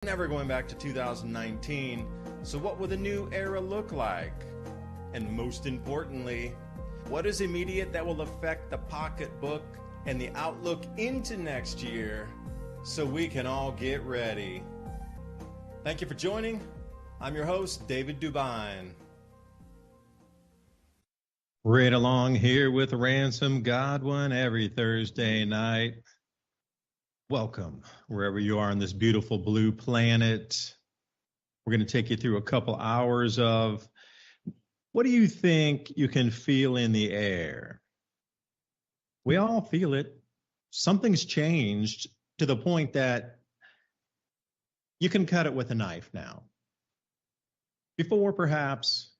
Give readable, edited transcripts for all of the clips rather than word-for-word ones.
Never going back to 2019. So what will the new era look like? And most importantly, what is immediate that will affect the pocketbook and the outlook into next year so we can all get ready? Thank you for joining. I'm your host, David DuByne. Right along here with Ransom Godwin every Thursday night. Welcome wherever you are on this beautiful blue planet. We're going to take you through a couple hours of what do you think you can feel in the air? We all feel it. Something's changed to the point that you can cut it with a knife now. Before, perhaps,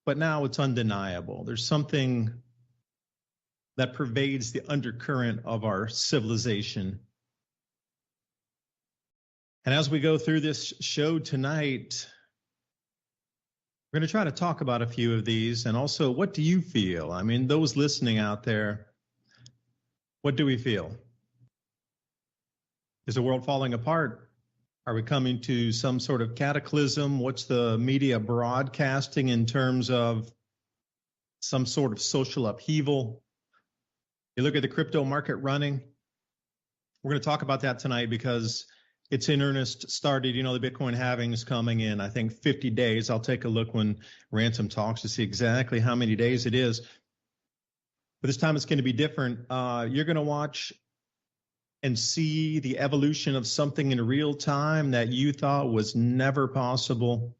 but now it's undeniable. There's something that pervades the undercurrent of our civilization. And as we go through this show tonight, we're going to try to talk about a few of these. And also, what do you feel? I mean, those listening out there, what do we feel? Is the world falling apart? Are we coming to some sort of cataclysm? What's the media broadcasting in terms of some sort of social upheaval? You look at the crypto market running. We're going to talk about that tonight because it's in earnest started. You know, the Bitcoin halving is coming in, I think, 50 days. I'll take a look when Ransom talks to see exactly how many days it is. But this time it's going to be different. You're going to watch and see the evolution of something in real time that you thought was never possible.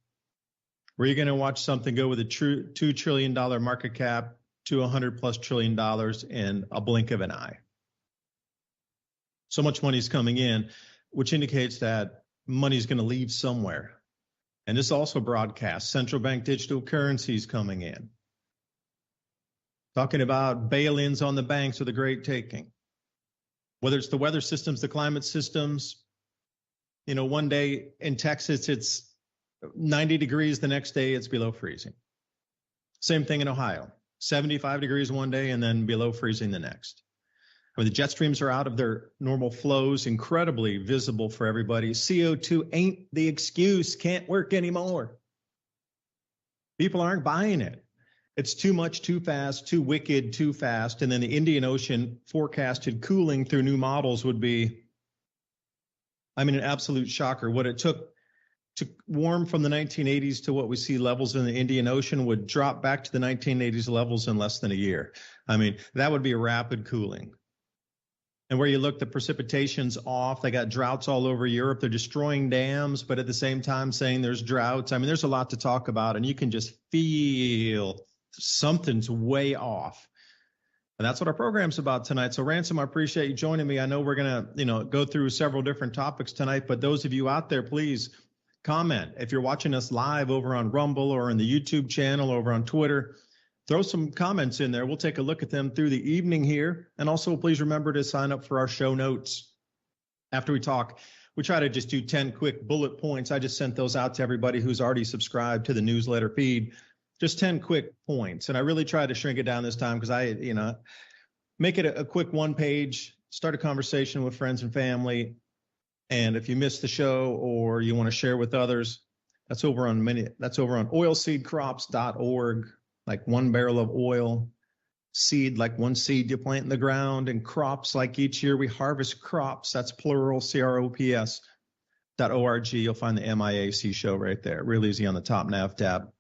Where you're going to watch something go with a true $2 trillion market cap to $100+ trillion in a blink of an eye. So much money's coming in, which indicates that money's going to leave somewhere. And this also broadcasts central bank digital currencies coming in. Talking about bail-ins on the banks or the great taking. Whether it's the weather systems, the climate systems. You know, one day in Texas, it's 90 degrees. The next day, it's below freezing. Same thing in Ohio. 75 degrees one day and then below freezing the next. I mean, the jet streams are out of their normal flows, incredibly visible for everybody. CO2 ain't the excuse, can't work anymore. People aren't buying it. It's too much, too fast, too wicked, too fast. And then the Indian Ocean forecasted cooling through new models would be, I mean, an absolute shocker. What it took to warm from the 1980s to what we see levels in the Indian Ocean would drop back to the 1980s levels in less than a year. I mean, that would be a rapid cooling. And where you look, the precipitation's off. They got droughts all over Europe. They're destroying dams, but at the same time saying there's droughts. I mean, there's a lot to talk about, and you can just feel something's way off. And that's what our program's about tonight. So Ransom, I appreciate you joining me. I know we're going to, go through several different topics tonight, but those of you out there, please comment. If you're watching us live over on Rumble or in the YouTube channel, over on Twitter, throw some comments in there. We'll take a look at them through the evening here. And also, please remember to sign up for our show notes. After we talk, we try to just do 10 quick bullet points. I just sent those out to everybody who's already subscribed to the newsletter feed. Just 10 quick points. And I really tried to shrink it down this time because I, make it a quick one page, start a conversation with friends and family. And if you missed the show or you want to share with others, that's over on oilseedcrops.org, like one barrel of oil, seed like one seed you plant in the ground, and crops like each year we harvest crops. That's plural, CROPS.org. You'll find the MIAC show right there. Real easy on the top nav tab.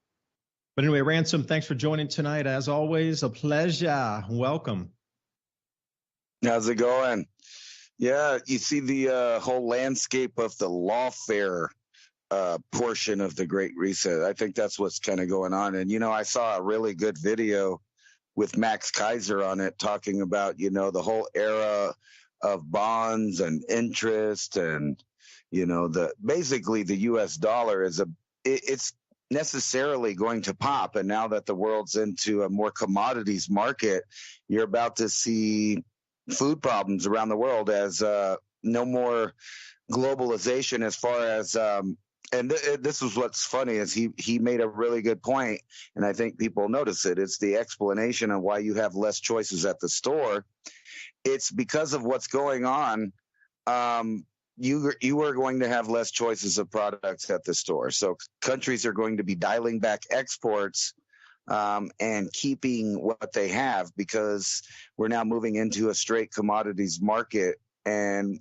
But anyway, Ransom, thanks for joining tonight. As always, a pleasure. Welcome. How's it going? Yeah, you see the whole landscape of the lawfare portion of the Great Reset. I think that's what's kind of going on. And, I saw a really good video with Max Kaiser on it talking about, the whole era of bonds and interest and, basically the U.S. dollar it's necessarily going to pop. And now that the world's into a more commodities market, you're about to see food problems around the world as no more globalization as far as this is what's funny is he made a really good point, and I think people notice it. It's the explanation of why you have less choices at the store. It's because of what's going on you are going to have less choices of products at the store. So countries are going to be dialing back exports and keeping what they have, because we're now moving into a straight commodities market. And,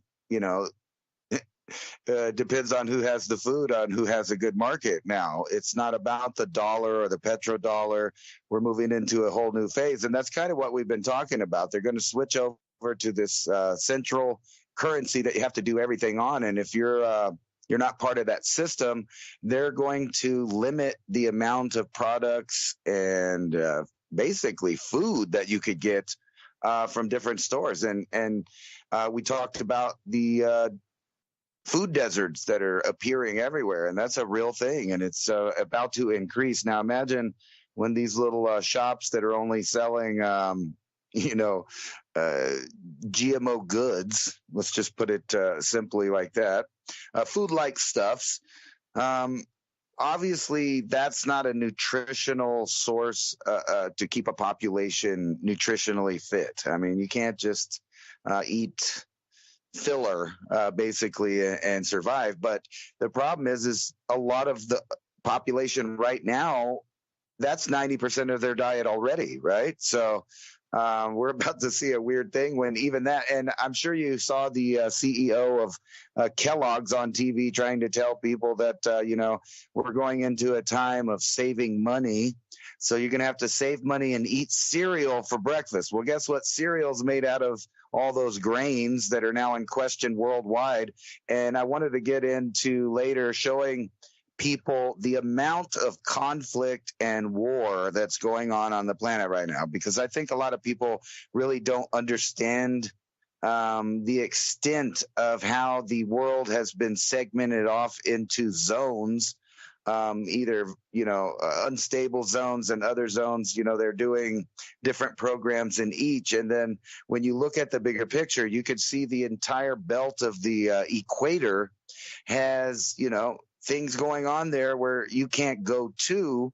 depends on who has the food, on who has a good market now. It's not about the dollar or the petrodollar. We're moving into a whole new phase. And that's kind of what we've been talking about. They're going to switch over to this central currency that you have to do everything on. And if you're not part of that system, they're going to limit the amount of products and basically food that you could get from different stores. And we talked about the food deserts that are appearing everywhere, and that's a real thing, and it's about to increase. Now imagine when these little shops that are only selling GMO goods, let's just put it simply like that, food-like stuffs, obviously that's not a nutritional source to keep a population nutritionally fit. I mean, you can't just eat filler basically and survive. But the problem is a lot of the population right now, that's 90% of their diet already, right? So we're about to see a weird thing when even that, and I'm sure you saw the CEO of Kellogg's on TV trying to tell people that, we're going into a time of saving money. So you're going to have to save money and eat cereal for breakfast. Well, guess what? Cereal's made out of all those grains that are now in question worldwide. And I wanted to get into later showing people the amount of conflict and war that's going on the planet right now, because I think a lot of people really don't understand the extent of how the world has been segmented off into zones, either, unstable zones and other zones. They're doing different programs in each. And then when you look at the bigger picture, you could see the entire belt of the equator has, things going on there where you can't go to.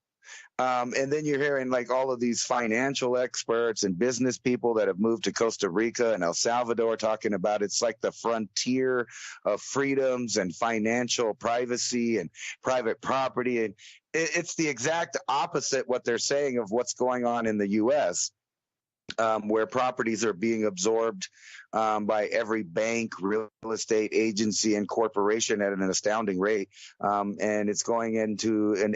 And then you're hearing like all of these financial experts and business people that have moved to Costa Rica and El Salvador talking about it's like the frontier of freedoms and financial privacy and private property. And it's the exact opposite what they're saying of what's going on in the U.S., where properties are being absorbed by every bank, real estate agency, and corporation at an astounding rate. And it's going into an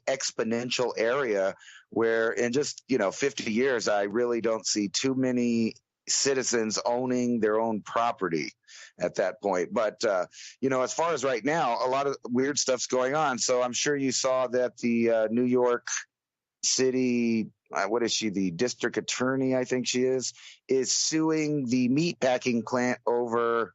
exponential area where in just 50 years I really don't see too many citizens owning their own property at that point. But as far as right now, a lot of weird stuff's going on. So I'm sure you saw that the New York City, what is she, the district attorney, I think she is suing the meatpacking plant over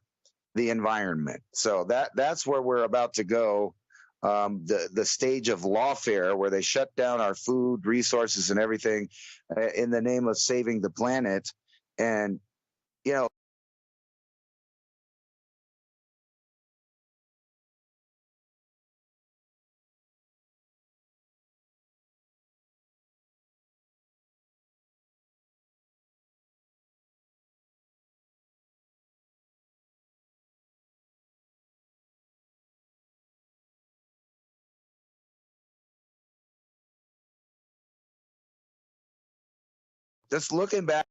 the environment. So that's where we're about to go. The stage of lawfare where they shut down our food resources and everything in the name of saving the planet. And, just looking back.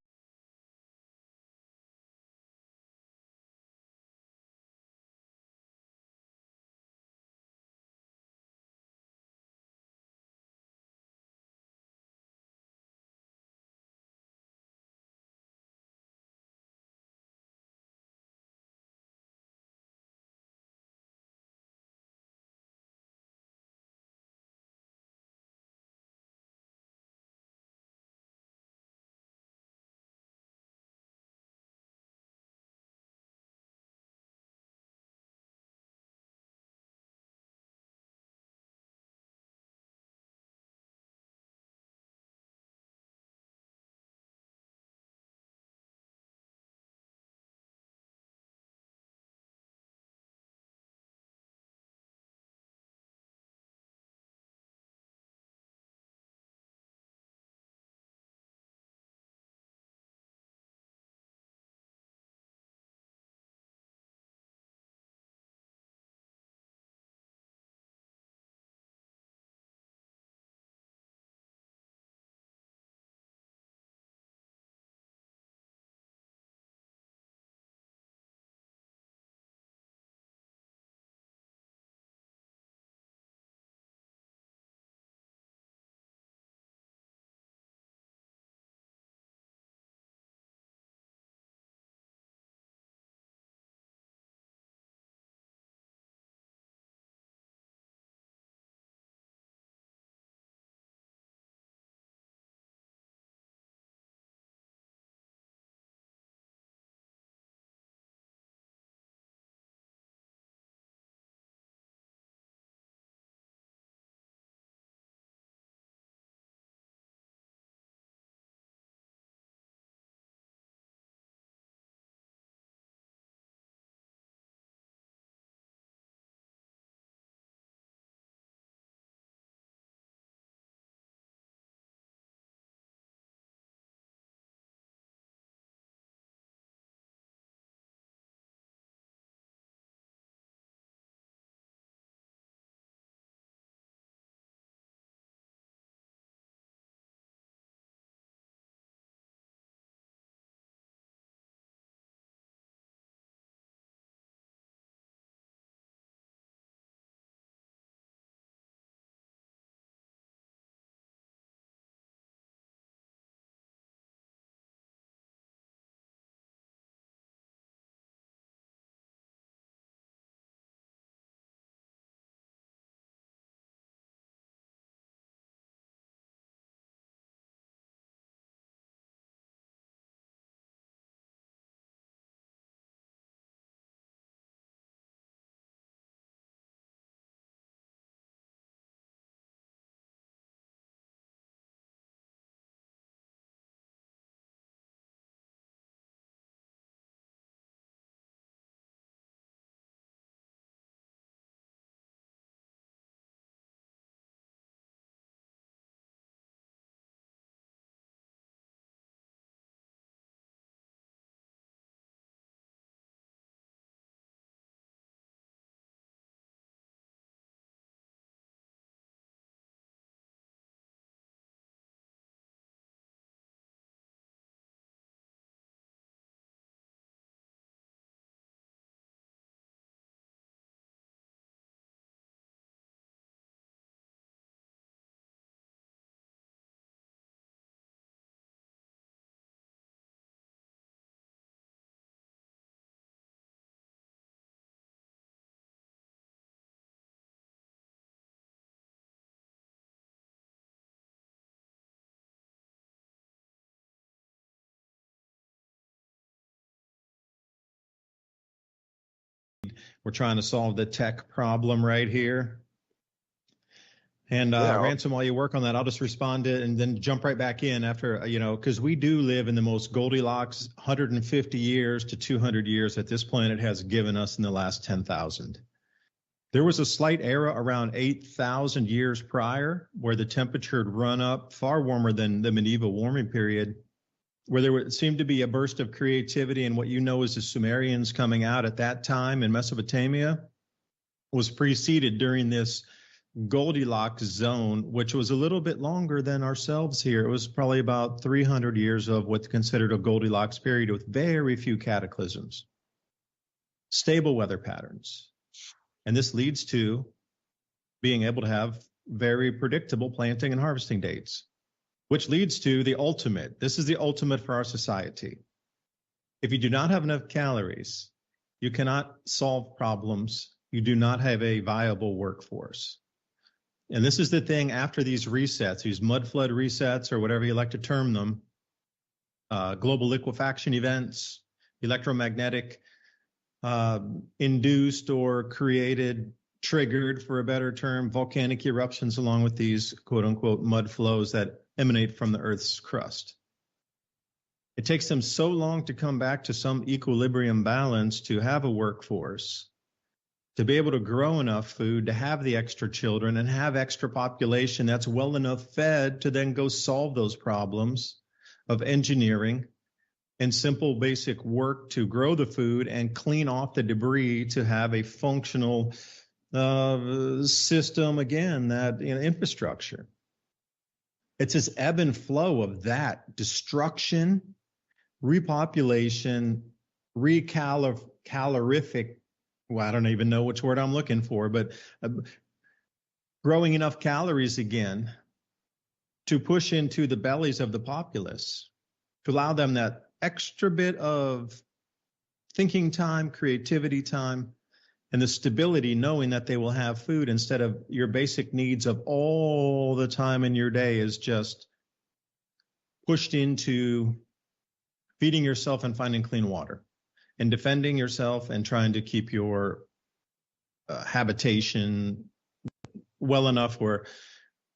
We're trying to solve the tech problem right here. And Ransom, while you work on that, I'll just respond to it and then jump right back in after, because we do live in the most Goldilocks 150 years to 200 years that this planet has given us in the last 10,000. There was a slight era around 8,000 years prior where the temperature had run up far warmer than the medieval warming period, where there seemed to be a burst of creativity, and what you know as the Sumerians coming out at that time in Mesopotamia was preceded during this Goldilocks zone, which was a little bit longer than ourselves here. It was probably about 300 years of what's considered a Goldilocks period with very few cataclysms, stable weather patterns. And this leads to being able to have very predictable planting and harvesting dates, which leads to the ultimate. This is the ultimate for our society. If you do not have enough calories, you cannot solve problems. You do not have a viable workforce. And this is the thing after these resets, these mud flood resets, or whatever you like to term them, global liquefaction events, electromagnetic induced or created, triggered, for a better term, volcanic eruptions, along with these quote unquote mud flows that emanate from the Earth's crust. It takes them so long to come back to some equilibrium balance to have a workforce, to be able to grow enough food, to have the extra children and have extra population that's well enough fed to then go solve those problems of engineering and simple basic work to grow the food and clean off the debris to have a functional system, again, that infrastructure. It's this ebb and flow of that destruction, repopulation, recalorific, well, I don't even know which word I'm looking for, but growing enough calories again to push into the bellies of the populace, to allow them that extra bit of thinking time, creativity time, and the stability knowing that they will have food instead of your basic needs of all the time in your day is just pushed into feeding yourself and finding clean water and defending yourself and trying to keep your habitation well enough where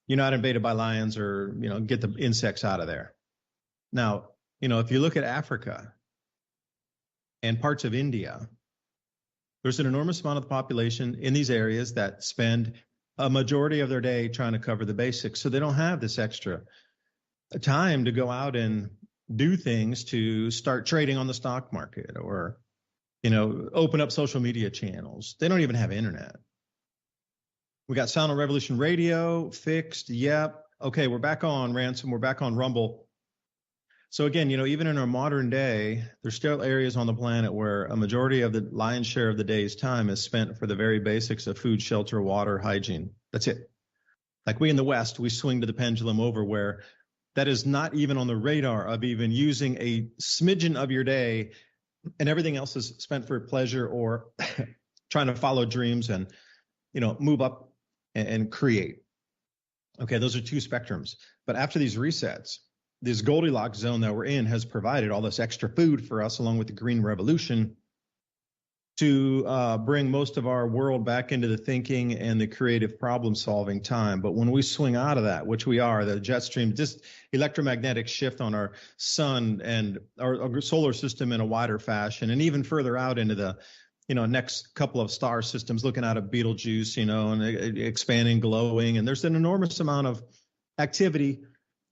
you're not invaded by lions or, get the insects out of there. Now, if you look at Africa and parts of India, there's an enormous amount of the population in these areas that spend a majority of their day trying to cover the basics. So they don't have this extra time to go out and do things to start trading on the stock market or, open up social media channels. They don't even have internet. We got Sound on Revolution Radio fixed. Yep. Okay. We're back on Ransom. We're back on Rumble. So again, even in our modern day, there's still areas on the planet where a majority of the lion's share of the day's time is spent for the very basics of food, shelter, water, hygiene. That's it. Like we in the West, we swing to the pendulum over where that is not even on the radar of even using a smidgen of your day, and everything else is spent for pleasure or trying to follow dreams and, move up and create. Okay, those are two spectrums. But after these resets, this Goldilocks zone that we're in has provided all this extra food for us, along with the Green Revolution, to bring most of our world back into the thinking and the creative problem-solving time. But when we swing out of that, which we are, the jet stream, just electromagnetic shift on our sun and our solar system in a wider fashion, and even further out into the, next couple of star systems, looking out at Betelgeuse, and expanding, glowing. And there's an enormous amount of activity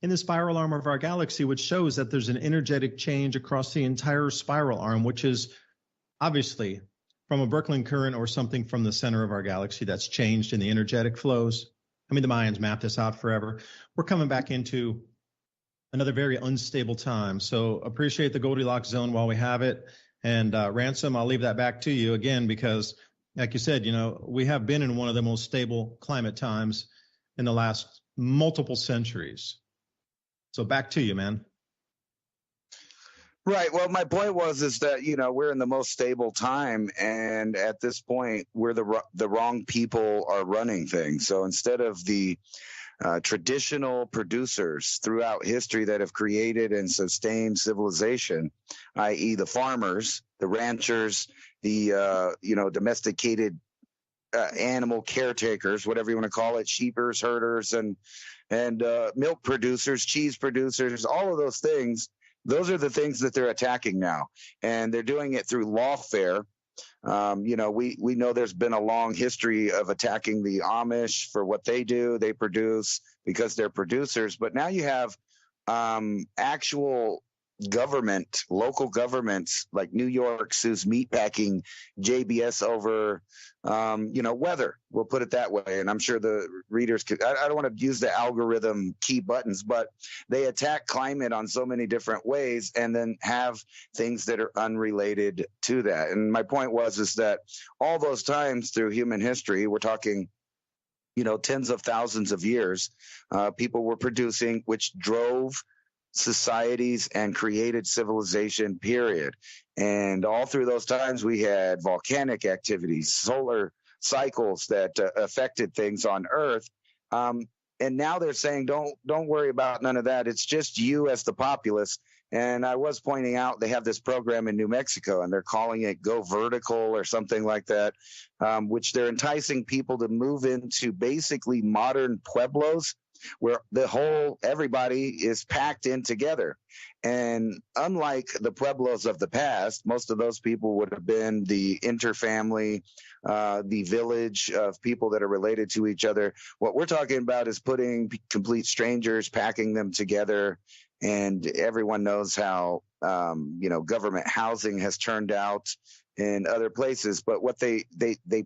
in the spiral arm of our galaxy, which shows that there's an energetic change across the entire spiral arm, which is obviously from a Berkey current or something from the center of our galaxy that's changed in the energetic flows. I mean, the Mayans mapped this out forever. We're coming back into another very unstable time. So appreciate the Goldilocks zone while we have it. And Ransom, I'll leave that back to you again, because like you said, we have been in one of the most stable climate times in the last multiple centuries. So back to you, man. Right. Well, my point is that, we're in the most stable time. And at this point, we're the wrong people are running things. So instead of the traditional producers throughout history that have created and sustained civilization, i.e. the farmers, the ranchers, domesticated animal caretakers, whatever you want to call it, sheepers, herders, and milk producers, cheese producers, all of those things. Those are the things that they're attacking now, and they're doing it through lawfare. We know there's been a long history of attacking the Amish for what they do. They produce because they're producers, but now you have actual government, local governments like New York sues meatpacking JBS over, weather. We'll put it that way. And I'm sure the readers could, I don't want to use the algorithm key buttons, but they attack climate on so many different ways and then have things that are unrelated to that. And my point is that all those times through human history, we're talking tens of thousands of years, people were producing, which drove societies and created civilization, period. And all through those times, we had volcanic activities, solar cycles that affected things on Earth. And now they're saying, don't worry about none of that. It's just you as the populace. And I was pointing out they have this program in New Mexico, and they're calling it Go Vertical or something like that, which they're enticing people to move into basically modern pueblos, where everybody is packed in together. And unlike the pueblos of the past, most of those people would have been the interfamily, the village of people that are related to each other. What we're talking about is putting complete strangers, packing them together. And everyone knows how, government housing has turned out in other places. But what they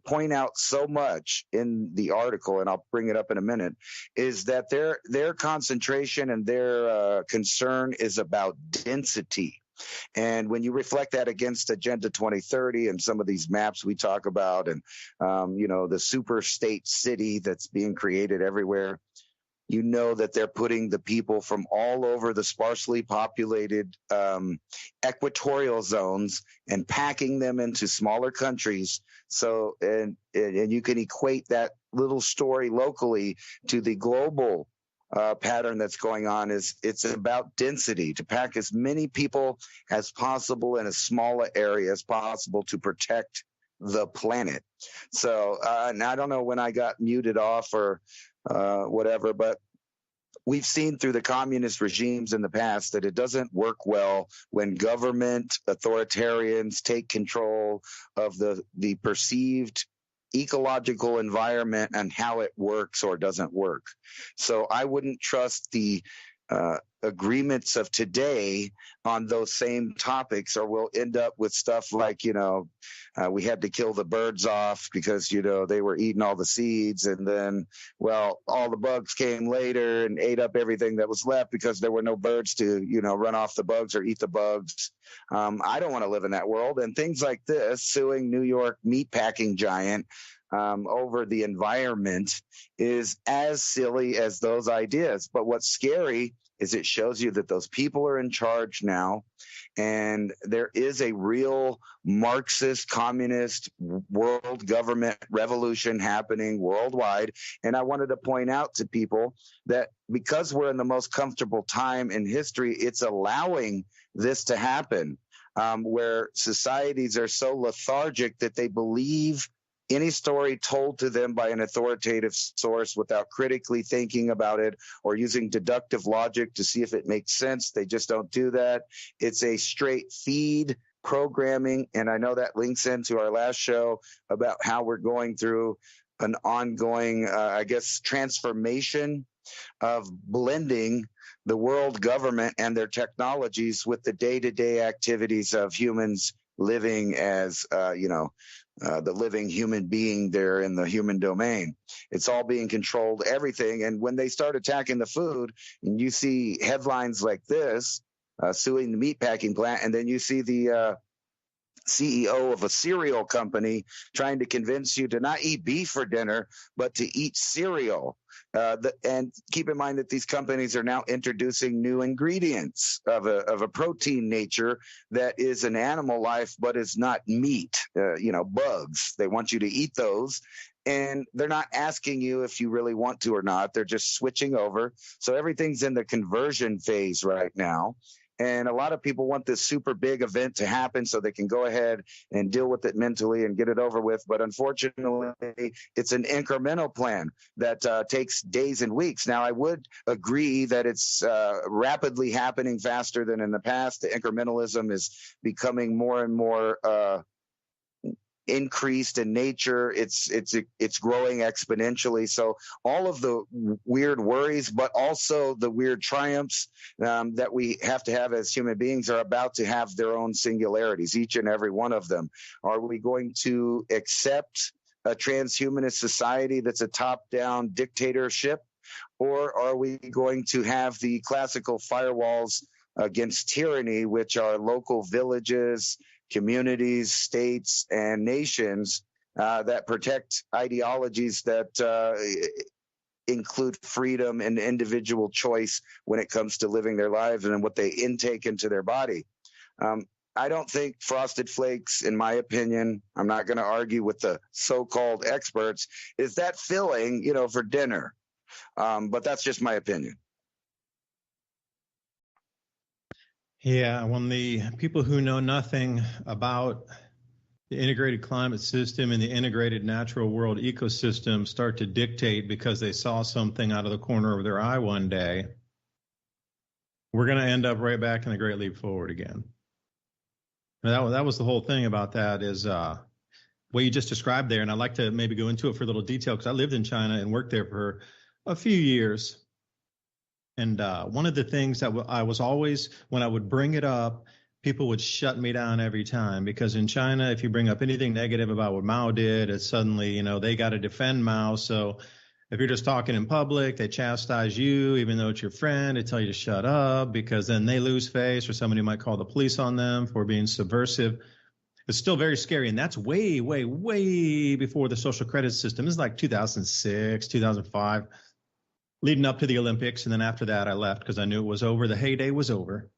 point out so much in the article, and I'll bring it up in a minute, is that their concentration and their concern is about density. And when you reflect that against Agenda 2030 and some of these maps we talk about, and the super state city that's being created everywhere, you know that they're putting the people from all over the sparsely populated equatorial zones and packing them into smaller countries. So, and you can equate that little story locally to the global pattern that's going on. It's about density, to pack as many people as possible in as small an area as possible to protect the planet. So, and I don't know when I got muted off or whatever, but we've seen through the communist regimes in the past that it doesn't work well when government authoritarians take control of the perceived ecological environment and how it works or doesn't work. So I wouldn't trust the agreements of today on those same topics, or we'll end up with stuff like, we had to kill the birds off because, they were eating all the seeds. And then, all the bugs came later and ate up everything that was left because there were no birds to, run off the bugs or eat the bugs. I don't want to live in that world. And things like this, suing New York meatpacking giant over the environment, is as silly as those ideas. But what's scary is it shows you that those people are in charge now, and there is a real Marxist, communist world government revolution happening worldwide. And I wanted to point out to people that because we're in the most comfortable time in history, it's allowing this to happen, where societies are so lethargic that they believe any story told to them by an authoritative source without critically thinking about it or using deductive logic to see if it makes sense. They just don't do that. It's a straight feed programming. And I know that links into our last show about how we're going through an ongoing, transformation of blending the world government and their technologies with the day-to-day activities of humans living as, the living human being there in the human domain. It's all being controlled, everything. And when they start attacking the food, and you see headlines like this, suing the meatpacking plant, and then you see the CEO of a cereal company trying to convince you to not eat beef for dinner, but to eat cereal. And keep in mind that these companies are now introducing new ingredients of a protein nature that is an animal life, but is not meat, bugs. They want you to eat those. And they're not asking you if you really want to or not. They're just switching over. So everything's in the conversion phase right now. And a lot of people want this super big event to happen so they can go ahead and deal with it mentally and get it over with. But unfortunately, it's an incremental plan that takes days and weeks. Now, I would agree that it's rapidly happening faster than in the past. The incrementalism is becoming more and more increased in nature. It's growing exponentially. So all of the weird worries, but also the weird triumphs that we have to have as human beings are about to have their own singularities, each and every one of them. Are we going to accept a transhumanist society that's a top-down dictatorship, or are we going to have the classical firewalls against tyranny, which are local villages, communities, states, and nations that protect ideologies that include freedom and individual choice when it comes to living their lives and what they intake into their body. I don't think Frosted Flakes, in my opinion, I'm not going to argue with the so-called experts, is that filling, for dinner. But that's just my opinion. Yeah, when the people who know nothing about the integrated climate system and the integrated natural world ecosystem start to dictate because they saw something out of the corner of their eye one day, we're going to end up right back in the Great Leap Forward again. And that was the whole thing about that is what you just described there. And I'd like to maybe go into it for a little detail because I lived in China and worked there for a few years. And one of the things that I was always, when I would bring it up, people would shut me down every time because in China, if you bring up anything negative about what Mao did, it's suddenly, they got to defend Mao. So if you're just talking in public, they chastise you, even though it's your friend, they tell you to shut up because then they lose face or somebody might call the police on them for being subversive. It's still very scary. And that's way, way, way before the social credit system. This is like 2006, 2005. Leading up to the Olympics. And then after that, I left because I knew it was over. The heyday was over.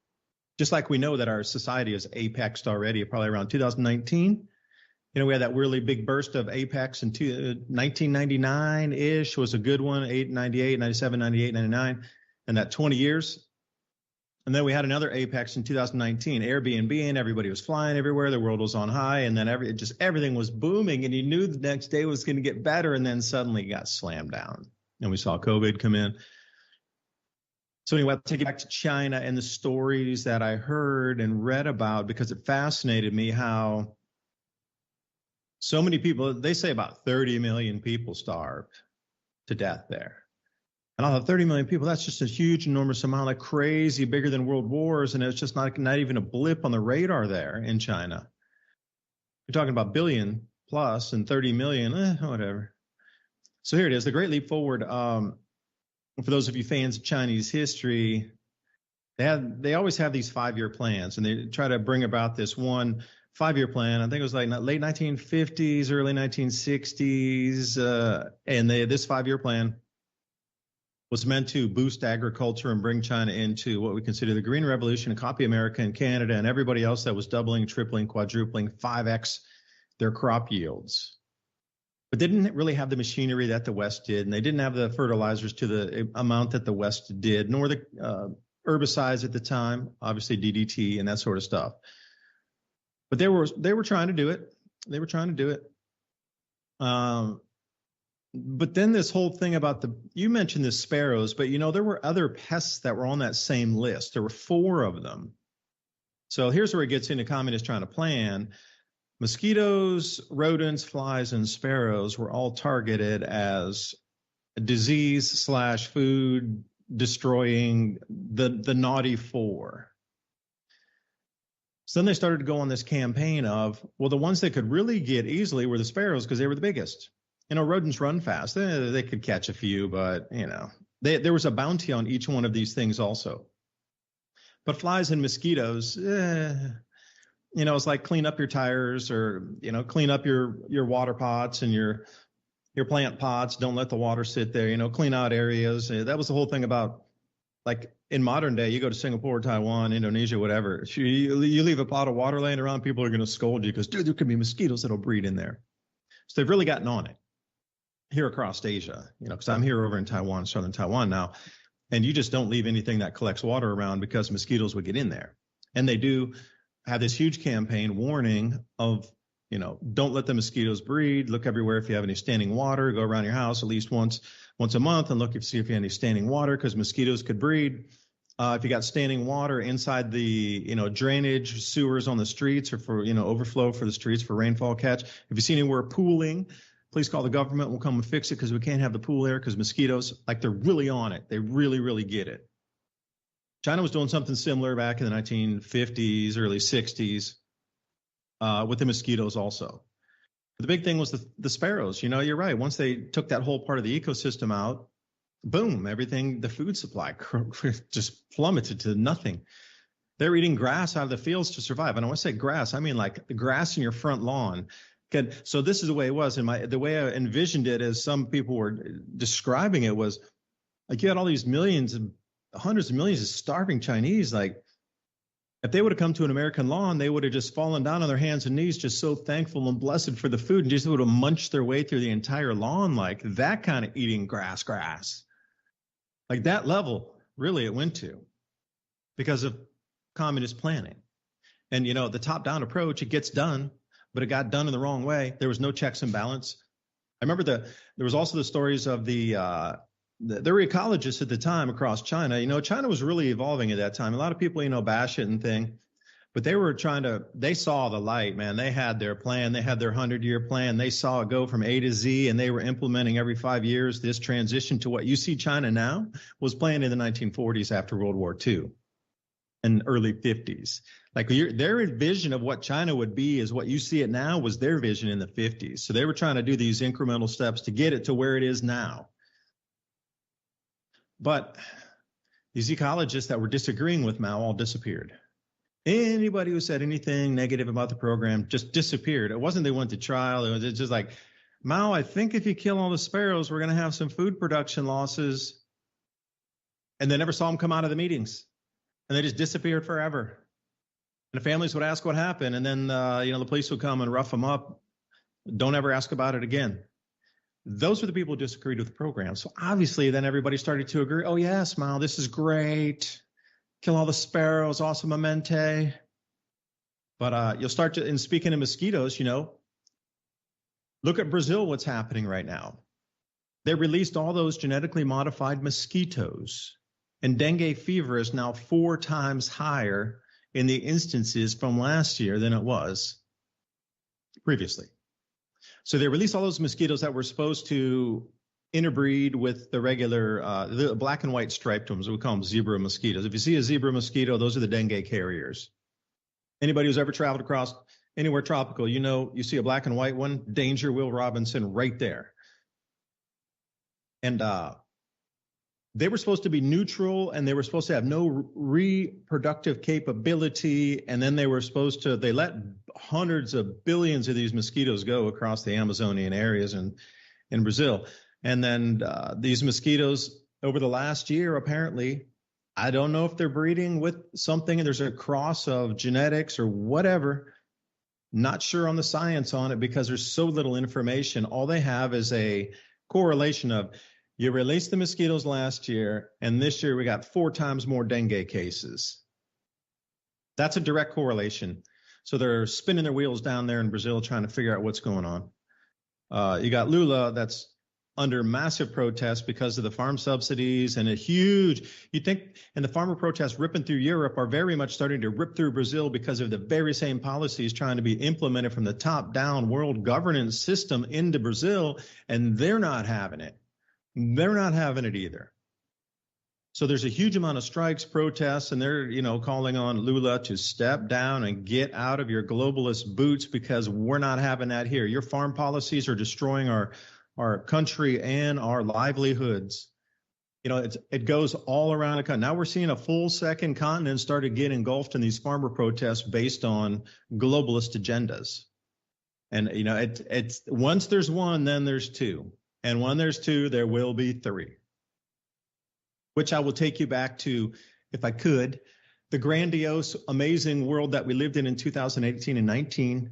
Just like we know that our society is apexed already, probably around 2019. We had that really big burst of apex in 1999-ish was a good one, 98, 97, 98, 99, and that 20 years. And then we had another apex in 2019, Airbnb, and everybody was flying everywhere. The world was on high, and then everything was booming, and you knew the next day was going to get better, and then suddenly it got slammed down. And we saw COVID come in. So anyway, I'll take it back to China and the stories that I heard and read about because it fascinated me how so many people, they say about 30 million people starved to death there. And out of 30 million people, that's just a huge, enormous amount, like crazy, bigger than world wars. And it's just not even a blip on the radar there in China. You're talking about billion plus and 30 million, whatever. So here it is, the Great Leap Forward. For those of you fans of Chinese history, they always have these 5-year plans, and they try to bring about this one 5-year plan. I think it was like late 1950s, early 1960s, and this 5-year plan was meant to boost agriculture and bring China into what we consider the Green Revolution and copy America and Canada and everybody else that was doubling, tripling, quadrupling, 5x their crop yields. But they didn't really have the machinery that the West did, and they didn't have the fertilizers to the amount that the West did, nor the herbicides at the time, obviously DDT and that sort of stuff. But they were trying to do it. They were trying to do it. But then this whole thing about you mentioned the sparrows, but there were other pests that were on that same list. There were 4 of them. So here's where it gets into communists trying to plan. Mosquitoes, rodents, flies, and sparrows were all targeted as disease/food destroying the naughty 4. So then they started to go on this campaign of, well, the ones that could really get easily were the sparrows because they were the biggest. Rodents run fast. They could catch a few, but, there was a bounty on each one of these things also. But flies and mosquitoes, it's like clean up your tires or, clean up your water pots and your plant pots. Don't let the water sit there, clean out areas. That was the whole thing about, like, in modern day, you go to Singapore, Taiwan, Indonesia, whatever. You leave a pot of water laying around, people are going to scold you because, dude, there could be mosquitoes that'll breed in there. So they've really gotten on it here across Asia, because I'm here over in Taiwan, southern Taiwan now. And you just don't leave anything that collects water around because mosquitoes would get in there. And they do have this huge campaign warning of, don't let the mosquitoes breed. Look everywhere if you have any standing water. Go around your house at least once a month and look to see if you have any standing water, because mosquitoes could breed. If you got standing water inside the, drainage sewers on the streets, or for, overflow for the streets for rainfall catch. If you see anywhere pooling, please call the government. We'll come and fix it, because we can't have the pool there, because mosquitoes, they're really on it. They really, really get it. China was doing something similar back in the 1950s, early 60s with the mosquitoes also. But the big thing was the sparrows. You're right. Once they took that whole part of the ecosystem out, boom, everything, the food supply just plummeted to nothing. They're eating grass out of the fields to survive. And when I say grass, I mean like the grass in your front lawn. So this is the way it was. And the way I envisioned it, as some people were describing it, was like you had all these hundreds of millions of starving Chinese. Like if they would have come to an American lawn, they would have just fallen down on their hands and knees, just so thankful and blessed for the food, and just would have munched their way through the entire lawn, like that kind of eating grass. Like that level, really, it went to, because of communist planning. And, the top-down approach, it gets done, but it got done in the wrong way. There was no checks and balance. I remember there was also the stories of there were ecologists at the time across China. China was really evolving at that time. A lot of people, bash it and thing, but they saw the light, man. They had their plan. They had their 100-year plan. They saw it go from A to Z, and they were implementing every 5 years this transition to what you see China now was planned in the 1940s after World War II and early 50s. Like their vision of what China would be is what you see it now was their vision in the 50s. So they were trying to do these incremental steps to get it to where it is now. But these ecologists that were disagreeing with Mao all disappeared. Anybody who said anything negative about the program just disappeared. It wasn't they went to trial. It was just like, Mao, I think if you kill all the sparrows, we're going to have some food production losses. And they never saw them come out of the meetings. And they just disappeared forever. And the families would ask what happened. And then, the police would come and rough them up. Don't ever ask about it again. Those were the people who disagreed with the program. So obviously then everybody started to agree, oh yes, Mao, this is great. Kill all the sparrows, awesome-amente. But you'll start to, and speaking of mosquitoes, look at Brazil, what's happening right now. They released all those genetically modified mosquitoes, and dengue fever is now 4 times higher in the instances from last year than it was previously. So they released all those mosquitoes that were supposed to interbreed with the regular, the black and white striped ones. We call them zebra mosquitoes. If you see a zebra mosquito, those are the dengue carriers. Anybody who's ever traveled across anywhere tropical, you see a black and white one, danger, Will Robinson, right there. And they were supposed to be neutral, and they were supposed to have no reproductive capability. And then they let hundreds of billions of these mosquitoes go across the Amazonian areas and in Brazil. And then these mosquitoes over the last year, apparently, I don't know if they're breeding with something, and there's a cross of genetics or whatever. Not sure on the science on it because there's so little information. All they have is a correlation of you released the mosquitoes last year, and this year we got 4 times more dengue cases. That's a direct correlation. So they're spinning their wheels down there in Brazil trying to figure out what's going on. You got Lula that's under massive protest because of the farm subsidies and you think, and the farmer protests ripping through Europe are very much starting to rip through Brazil because of the very same policies trying to be implemented from the top down world governance system into Brazil, and they're not having it. They're not having it either. So there's a huge amount of strikes, protests, and they're, calling on Lula to step down and get out of your globalist boots because we're not having that here. Your farm policies are destroying our country and our livelihoods. It goes all around the country. Now we're seeing a full second continent start to get engulfed in these farmer protests based on globalist agendas. And, it's once there's one, then there's two. And when there's two, there will be 3. Which I will take you back to, if I could, the grandiose, amazing world that we lived in 2018 and 19.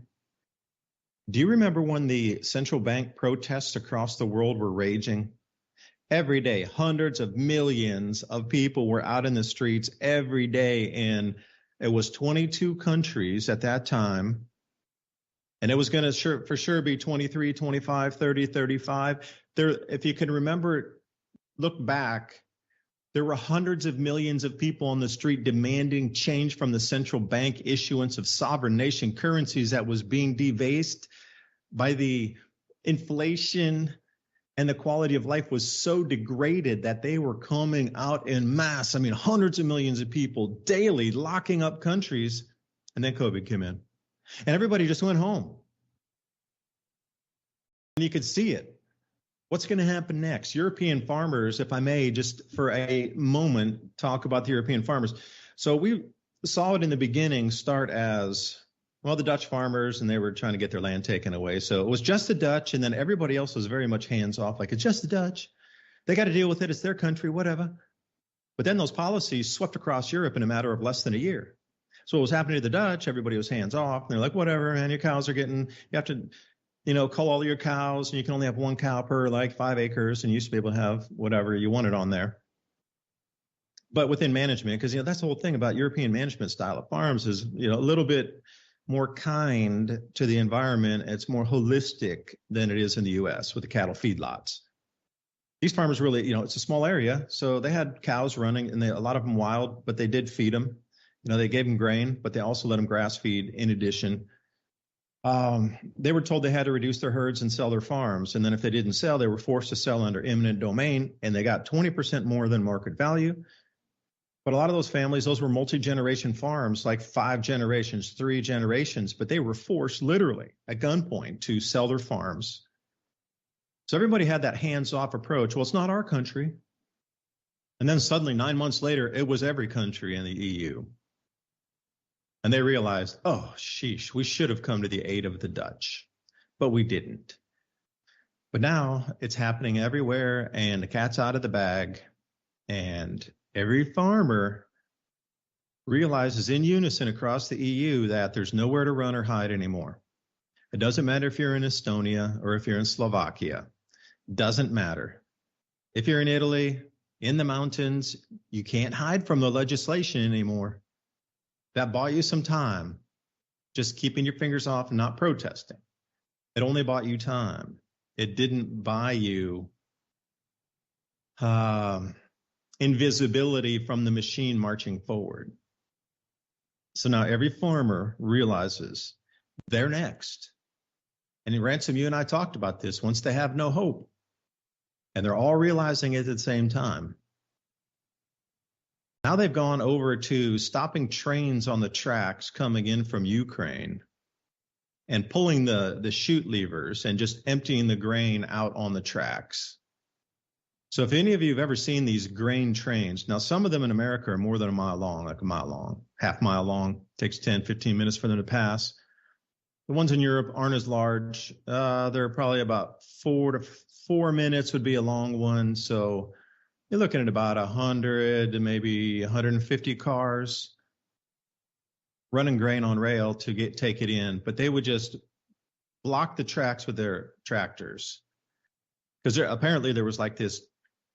Do you remember when the central bank protests across the world were raging? every day. Hundreds of millions of people were out in the streets every day. And it was 22 countries at that time. And it was going to for sure be 23, 25, 30, 35. There, if you can remember, look back, there were hundreds of millions of people on the street demanding change from the central bank issuance of sovereign nation currencies that was being debased by the inflation, and the quality of life was so degraded that they were coming out in mass. I mean, hundreds of millions of people daily locking up countries. And then COVID came in. And everybody just went home. And you could see it. What's going to happen next? European farmers, if I may, just for a moment, talk about the European farmers. So we saw it in the beginning start as, well, the Dutch farmers, and they were trying to get their land taken away. So it was just the Dutch, and then everybody else was very much hands off, like it's just the Dutch. They got to deal with it. It's their country, whatever. But then those policies swept across Europe in a matter of less than a year. So what was happening to the Dutch, everybody was hands off. And they're like, whatever, man, your cows are getting, you have to, cull all your cows, and you can only have one cow per like 5 acres, and you used to be able to have whatever you wanted on there. But within management, because, that's the whole thing about European management style of farms is, a little bit more kind to the environment. It's more holistic than it is in the U.S. with the cattle feedlots. These farmers really, it's a small area. So they had cows running, and a lot of them wild, but they did feed them. They gave them grain, but they also let them grass feed in addition. They were told they had to reduce their herds and sell their farms. And then if they didn't sell, they were forced to sell under eminent domain, and they got 20% more than market value. But a lot of those families, those were multi-generation farms, like 5 generations, 3 generations, but they were forced literally at gunpoint to sell their farms. So everybody had that hands-off approach. Well, it's not our country. And then suddenly 9 months later, it was every country in the EU. And they realized, oh, sheesh, we should have come to the aid of the Dutch, but we didn't. But now it's happening everywhere, and the cat's out of the bag, and every farmer realizes in unison across the EU that there's nowhere to run or hide anymore. It doesn't matter if you're in Estonia or if you're in Slovakia. Doesn't matter. If you're in Italy, in the mountains, you can't hide from the legislation anymore. That bought you some time, just keeping your fingers off and not protesting. It only bought you time. It didn't buy you invisibility from the machine marching forward. So now every farmer realizes they're next. And in Ransom, you and I talked about this. Once they have no hope, and they're all realizing it at the same time. Now they've gone over to stopping trains on the tracks coming in from Ukraine and pulling the chute levers and just emptying the grain out on the tracks. So if any of you have ever seen these grain trains, now some of them in America are more than a mile long, like a mile long, half mile long, takes 10, 15 minutes for them to pass. The ones in Europe aren't as large. They're probably about 4 to 4 minutes would be a long one. So you're looking at about 100 to maybe 150 cars running grain on rail to take it in. But they would just block the tracks with their tractors. Because apparently there was like this,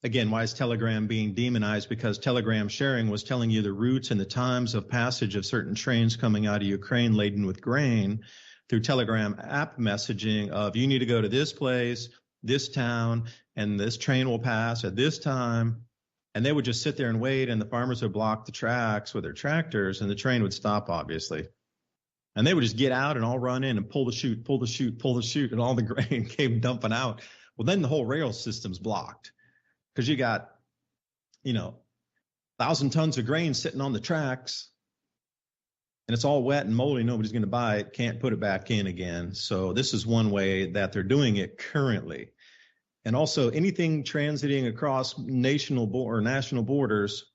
again, why is Telegram being demonized? Because Telegram sharing was telling you the routes and the times of passage of certain trains coming out of Ukraine laden with grain through Telegram app messaging of you need to go to this place, this town, and this train will pass at this time. And they would just sit there and wait, and the farmers would block the tracks with their tractors, and the train would stop, obviously. And they would just get out and all run in and pull the chute, pull the chute, pull the chute, and all the grain came dumping out. Well, then the whole rail system's blocked because you got, 1,000 tons of grain sitting on the tracks, and it's all wet and moldy. Nobody's going to buy it, can't put it back in again. So this is one way that they're doing it currently. And also anything transiting across national borders,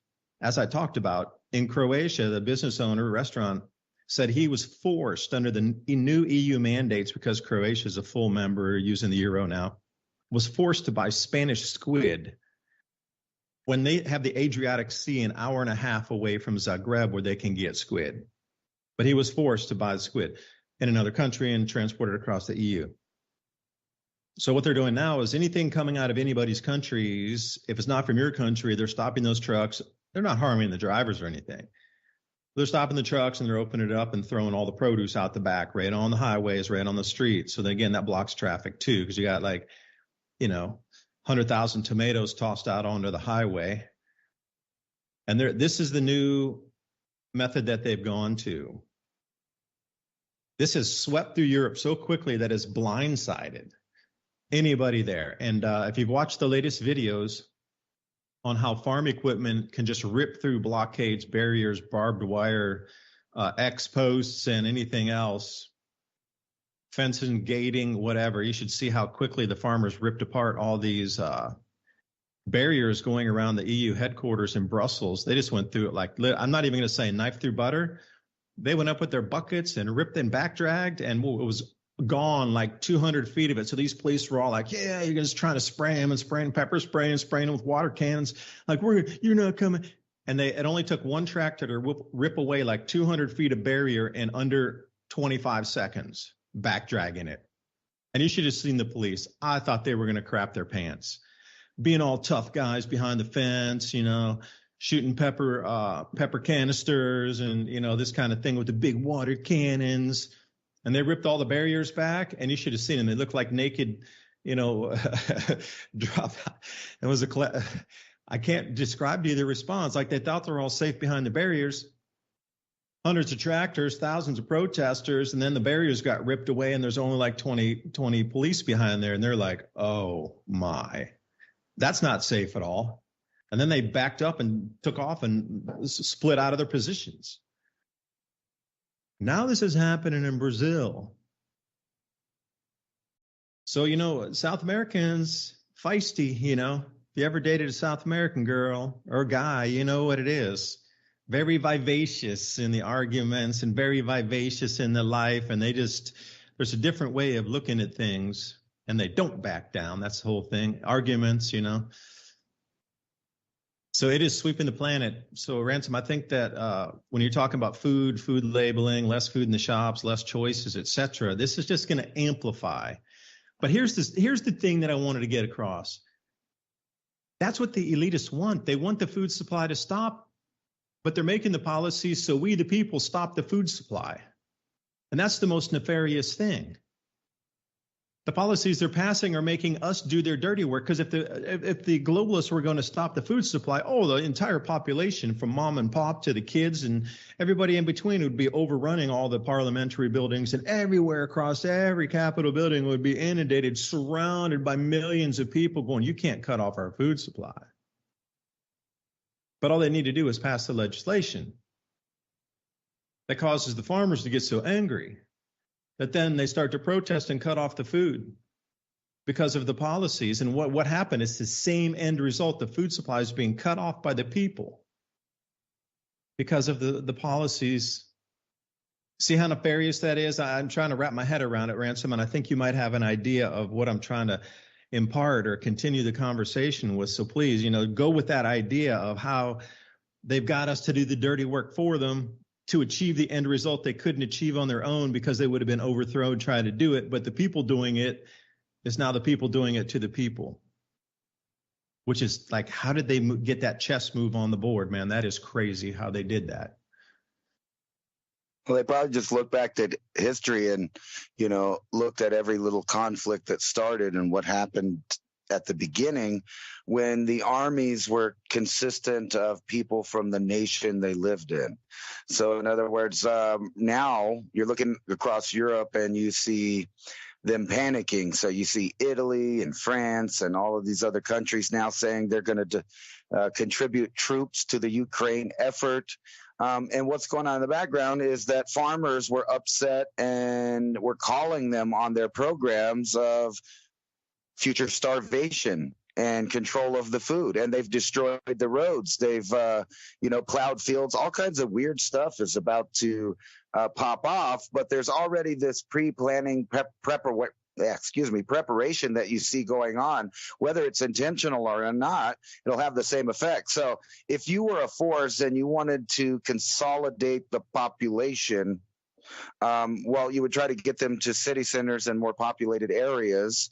as I talked about, in Croatia, the business owner, restaurant, said he was forced under the new EU mandates, because Croatia is a full member using the euro now, was forced to buy Spanish squid when they have the Adriatic Sea an hour and a half away from Zagreb where they can get squid. But he was forced to buy the squid in another country and transport it across the EU. So what they're doing now is anything coming out of anybody's countries, if it's not from your country, they're stopping those trucks. They're not harming the drivers or anything. They're stopping the trucks and they're opening it up and throwing all the produce out the back, right on the highways, right on the streets. So then again, that blocks traffic too, because you got like, 100,000 tomatoes tossed out onto the highway. And this is the new method that they've gone to. This has swept through Europe so quickly that it's blindsided anybody there. And if you've watched the latest videos on how farm equipment can just rip through blockades, barriers, barbed wire, X posts, and anything else, fencing, gating, whatever, you should see how quickly the farmers ripped apart all these barriers going around the EU headquarters in Brussels. They just went through it like, I'm not even going to say knife through butter. They went up with their buckets and ripped and backdragged, and it was gone like 200 feet of it. So these police were all like, yeah, you're just trying to spray them and spraying pepper spray and spraying them with water cannons. Like, you're not coming. And it only took one tractor to rip away like 200 feet of barrier in under 25 seconds, backdragging it. And you should have seen the police. I thought they were going to crap their pants, being all tough guys behind the fence, shooting pepper canisters and, this kind of thing with the big water cannons. And they ripped all the barriers back, and you should have seen them. They looked like naked, drop. It was I can't describe to you the response. Like they thought they were all safe behind the barriers. Hundreds of tractors, thousands of protesters, and then the barriers got ripped away, and there's only like 20 police behind there. And they're like, oh my, that's not safe at all. And then they backed up and took off and split out of their positions. Now this is happening in Brazil. So, South Americans, feisty, if you ever dated a South American girl or guy, you know what it is. Very vivacious in the arguments and very vivacious in the life. And there's a different way of looking at things, and they don't back down. That's the whole thing. Arguments, So it is sweeping the planet. So Ransom, I think that when you're talking about food labeling, less food in the shops, less choices, et cetera, this is just going to amplify. But here's the thing that I wanted to get across. That's what the elitists want. They want the food supply to stop, but they're making the policies so we, the people, stop the food supply. And that's the most nefarious thing. The policies they're passing are making us do their dirty work, because if the globalists were going to stop the food supply, the entire population from mom and pop to the kids and everybody in between would be overrunning all the parliamentary buildings, and everywhere across every Capitol building would be inundated, surrounded by millions of people going, you can't cut off our food supply. But all they need to do is pass the legislation that causes the farmers to get so angry that then they start to protest and cut off the food because of the policies. And what happened is the same end result. The food supply is being cut off by the people because of the policies. See how nefarious that is? I'm trying to wrap my head around it, Ransom, and I think you might have an idea of what I'm trying to impart or continue the conversation with. So please, go with that idea of how they've got us to do the dirty work for them to achieve the end result they couldn't achieve on their own because they would have been overthrown trying to do it. But the people doing it is now the people doing it to the people, which is like, how did they get that chess move on the board, man? That is crazy how they did that. Well, they probably just looked back at history and, looked at every little conflict that started and what happened at the beginning when the armies were consistent of people from the nation they lived in. So in other words, now you're looking across Europe and you see them panicking. So you see Italy and France and all of these other countries now saying they're going to contribute troops to the Ukraine effort. And what's going on in the background is that farmers were upset and were calling them on their programs of future starvation and control of the food. And they've destroyed the roads. They've, plowed fields. All kinds of weird stuff is about to pop off. But there's already this pre-planning preparation that you see going on. Whether it's intentional or not, it'll have the same effect. So if you were a force and you wanted to consolidate the population, you would try to get them to city centers and more populated areas.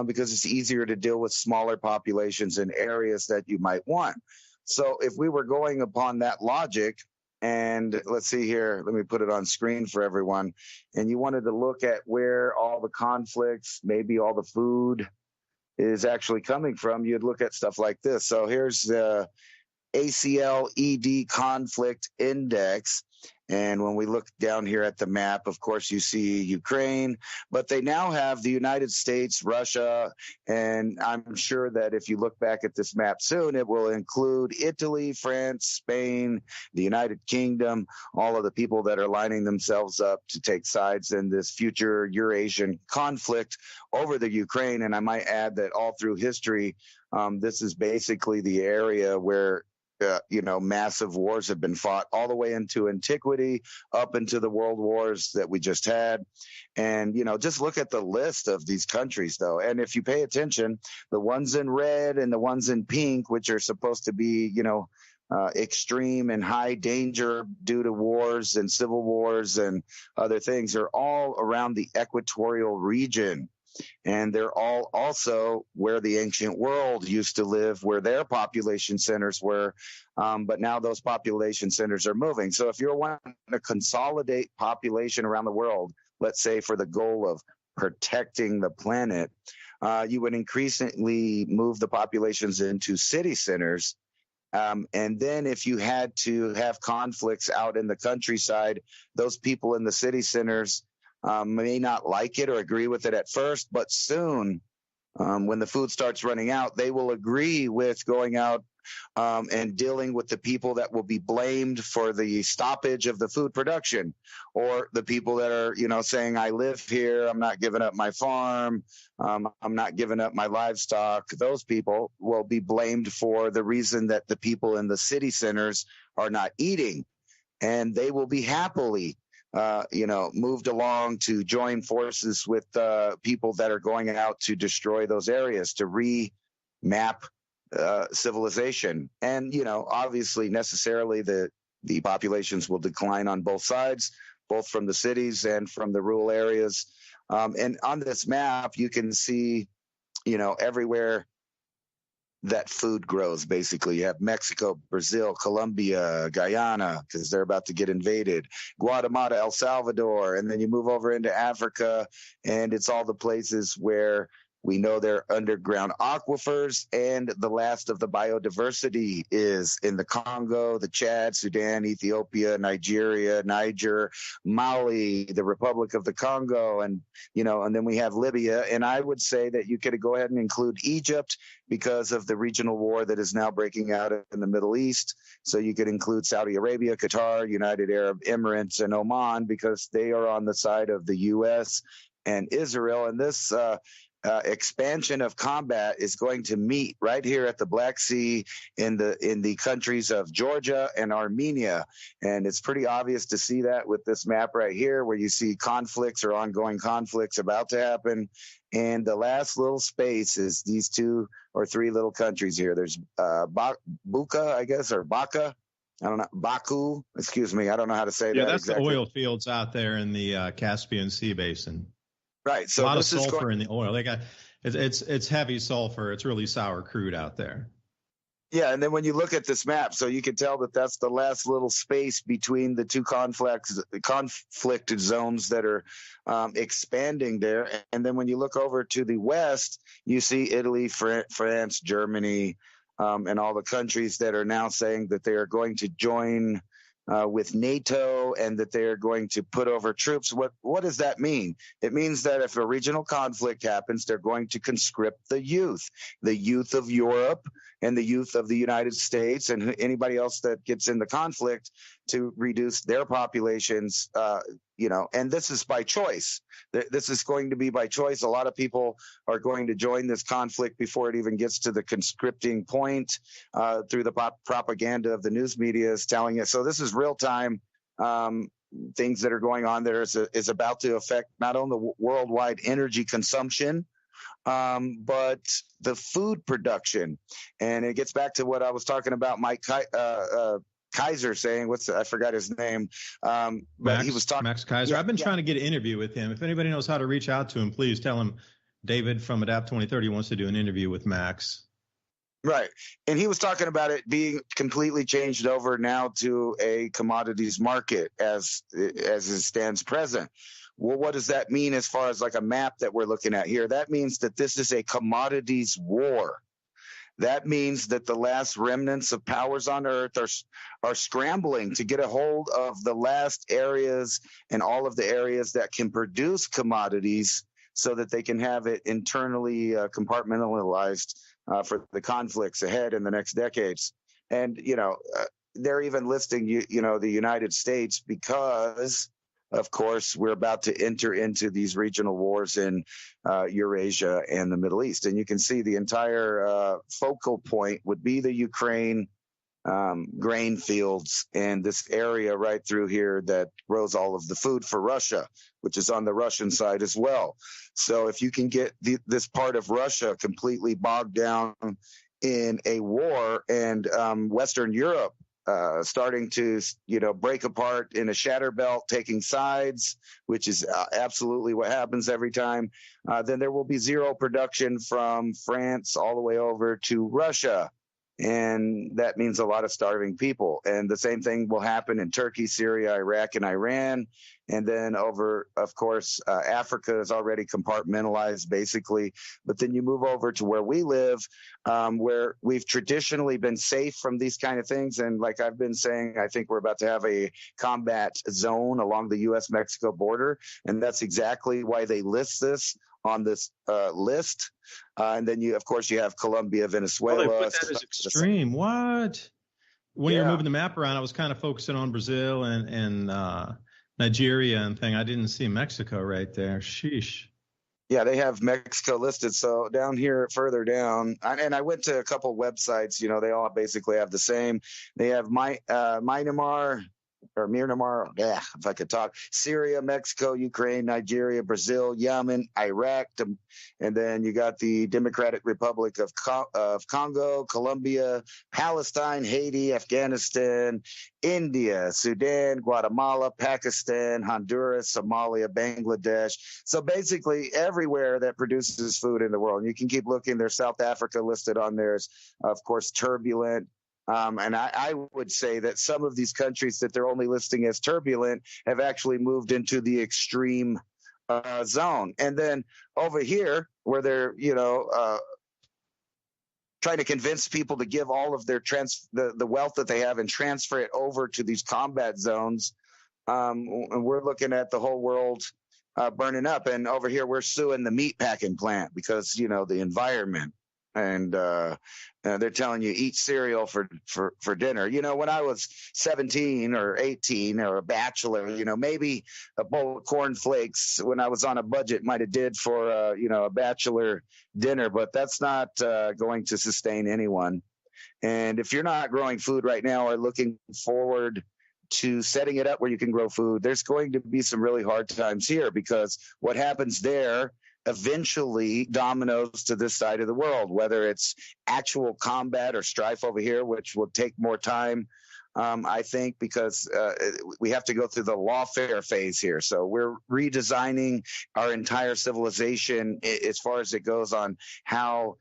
because it's easier to deal with smaller populations in areas that you might want. So if we were going upon that logic, and let's see here, let me put it on screen for everyone, and you wanted to look at where all the conflicts, maybe all the food is actually coming from, you'd look at stuff like this. So here's the ACL-ED conflict index. And when we look down here at the map, of course, you see Ukraine, but they now have the United States, Russia, and I'm sure that if you look back at this map soon, it will include Italy, France, Spain, the United Kingdom, all of the people that are lining themselves up to take sides in this future Eurasian conflict over the Ukraine. And I might add that all through history, this is basically the area where massive wars have been fought all the way into antiquity, up into the world wars that we just had. And, just look at the list of these countries, though. And if you pay attention, the ones in red and the ones in pink, which are supposed to be, extreme and high danger due to wars and civil wars and other things, are all around the equatorial region. And they're all also where the ancient world used to live, where their population centers were. But now those population centers are moving. So if you're wanting to consolidate population around the world, let's say for the goal of protecting the planet, you would increasingly move the populations into city centers. And then if you had to have conflicts out in the countryside, those people in the city centers may not like it or agree with it at first, but soon, when the food starts running out, they will agree with going out and dealing with the people that will be blamed for the stoppage of the food production, or the people that are, saying, I live here, I'm not giving up my farm, I'm not giving up my livestock. Those people will be blamed for the reason that the people in the city centers are not eating, and they will be happily moved along to join forces with people that are going out to destroy those areas, to remap civilization. And, obviously, necessarily the populations will decline on both sides, both from the cities and from the rural areas. And on this map, you can see, everywhere that food grows. Basically, you have Mexico, Brazil, Colombia, Guyana, because they're about to get invaded, Guatemala, El Salvador, and then you move over into Africa, and it's all the places where we know there are underground aquifers, and the last of the biodiversity is in the Congo, the Chad, Sudan, Ethiopia, Nigeria, Niger, Mali, the Republic of the Congo, and then we have Libya. And I would say that you could go ahead and include Egypt because of the regional war that is now breaking out in the Middle East. So you could include Saudi Arabia, Qatar, United Arab Emirates, and Oman, because they are on the side of the U.S. and Israel. And this expansion of combat is going to meet right here at the Black Sea in the countries of Georgia and Armenia. And it's pretty obvious to see that with this map right here, where you see conflicts or ongoing conflicts about to happen. And the last little space is these 2 or 3 little countries here. There's Buka, I guess, or Baka. I don't know. Baku, excuse me. I don't know how to say that. Yeah, that's exactly. The oil fields out there in the Caspian Sea basin. Right. So a lot of sulfur in the oil. They got it's heavy sulfur. It's really sour crude out there. Yeah, and then when you look at this map, so you can tell that that's the last little space between the two conflict zones that are expanding there. And then when you look over to the west, you see Italy, France, Germany, and all the countries that are now saying that they are going to join with NATO and that they are going to put over troops. What does that mean? It means that if a regional conflict happens, they're going to conscript the youth of Europe and the youth of the United States and anybody else that gets in the conflict to reduce their populations, and this is by choice. This is going to be by choice. A lot of people are going to join this conflict before it even gets to the conscripting point through the propaganda of the news media is telling it. So this is real time things that are going on there is about to affect not only worldwide energy consumption, but the food production. And it gets back to what I was talking about, Mike Kaiser saying, I forgot his name. But he was talking. Max Kaiser. Yeah, I've been trying to get an interview with him. If anybody knows how to reach out to him, please tell him David from Adapt 2030 wants to do an interview with Max. Right. And he was talking about it being completely changed over now to a commodities market as it stands present. Well, what does that mean as far as like a map that we're looking at here? That means that this is a commodities war. That means that the last remnants of powers on Earth are scrambling to get a hold of the last areas and all of the areas that can produce commodities so that they can have it internally compartmentalized for the conflicts ahead in the next decades. And, they're even listing, the United States because, of course, we're about to enter into these regional wars in Eurasia and the Middle East. And you can see the entire focal point would be the Ukraine grain fields and this area right through here that grows all of the food for Russia, which is on the Russian side as well. So if you can get this part of Russia completely bogged down in a war and Western Europe starting to, break apart in a shatter belt, taking sides, which is absolutely what happens every time, then there will be zero production from France all the way over to Russia. And that means a lot of starving people. And the same thing will happen in Turkey, Syria, Iraq, and Iran. And then over, of course, Africa is already compartmentalized, basically. But then you move over to where we live, where we've traditionally been safe from these kind of things. And like I've been saying, I think we're about to have a combat zone along the U.S.-Mexico border. And that's exactly why they list this on this list. And then you have Colombia, Venezuela. Well, they put that as extreme. What? When you were moving the map around, I was kind of focusing on Brazil and Nigeria and thing. I didn't see Mexico right there. Sheesh. Yeah, they have Mexico listed. So down here, further down, and I went to a couple websites. They all basically have the same. They have Myanmar. Or Myanmar, if I could talk, Syria, Mexico, Ukraine, Nigeria, Brazil, Yemen, Iraq, and then you got the Democratic Republic of Congo, Colombia, Palestine, Haiti, Afghanistan, India, Sudan, Guatemala, Pakistan, Honduras, Somalia, Bangladesh. So basically everywhere that produces food in the world. And you can keep looking. There's South Africa listed on there. Of course, turbulent. And I would say that some of these countries that they're only listing as turbulent have actually moved into the extreme zone. And then over here, where they're, trying to convince people to give all of their the wealth that they have and transfer it over to these combat zones, and we're looking at the whole world burning up. And over here, we're suing the meat packing plant because, the environment. And they're telling you eat cereal for dinner. When I was 17 or 18 or a bachelor, maybe a bowl of cornflakes when I was on a budget might have did for a bachelor dinner, but that's not going to sustain anyone. And if you're not growing food right now or looking forward to setting it up where you can grow food, there's going to be some really hard times here, because what happens there eventually dominoes to this side of the world, whether it's actual combat or strife over here, which will take more time, I think, because we have to go through the lawfare phase here. So we're redesigning our entire civilization as far as it goes on how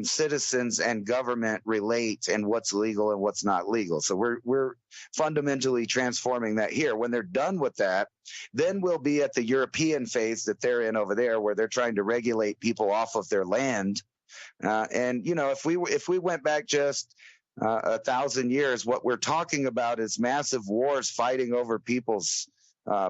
citizens and government relate and what's legal and what's not legal. So we're fundamentally transforming that here. When they're done with that, then we'll be at the European phase that they're in over there, where they're trying to regulate people off of their land. And if we went back just 1,000 years, what we're talking about is massive wars fighting over people's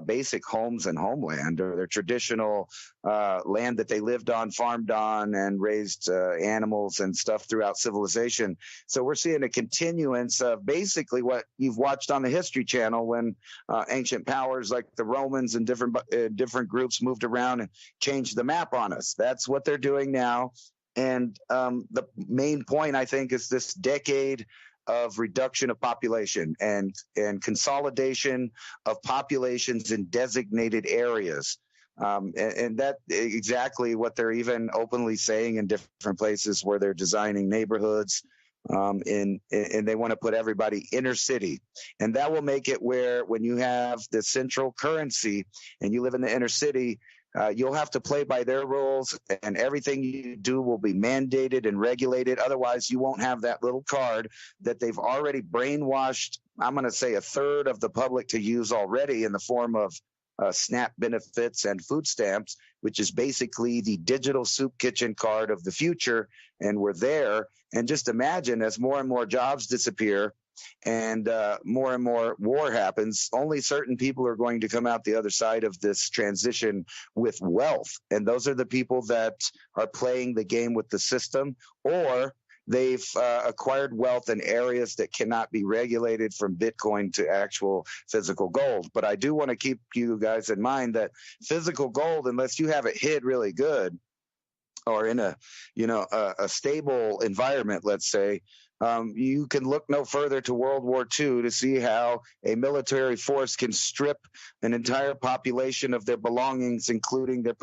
basic homes and homeland, or their traditional land that they lived on, farmed on, and raised animals and stuff throughout civilization. So we're seeing a continuance of basically what you've watched on the History Channel when ancient powers like the Romans and different groups moved around and changed the map on us. That's what they're doing now. And the main point, I think, is this decade of reduction of population and consolidation of populations in designated areas. And that exactly what they're even openly saying in different places where they're designing neighborhoods, and they want to put everybody inner city. And that will make it where when you have the central currency and you live in the inner city, You'll have to play by their rules, and everything you do will be mandated and regulated. Otherwise, you won't have that little card that they've already brainwashed, I'm going to say, a third of the public to use already in the form of SNAP benefits and food stamps, which is basically the digital soup kitchen card of the future. And we're there. And just imagine, as more and more jobs disappear and more war happens, only certain people are going to come out the other side of this transition with wealth. And those are the people that are playing the game with the system, or they've acquired wealth in areas that cannot be regulated, from Bitcoin to actual physical gold. But I do want to keep you guys in mind that physical gold, unless you have it hid really good or in a stable environment, let's say, you can look no further to World War II to see how a military force can strip an entire population of their belongings, including their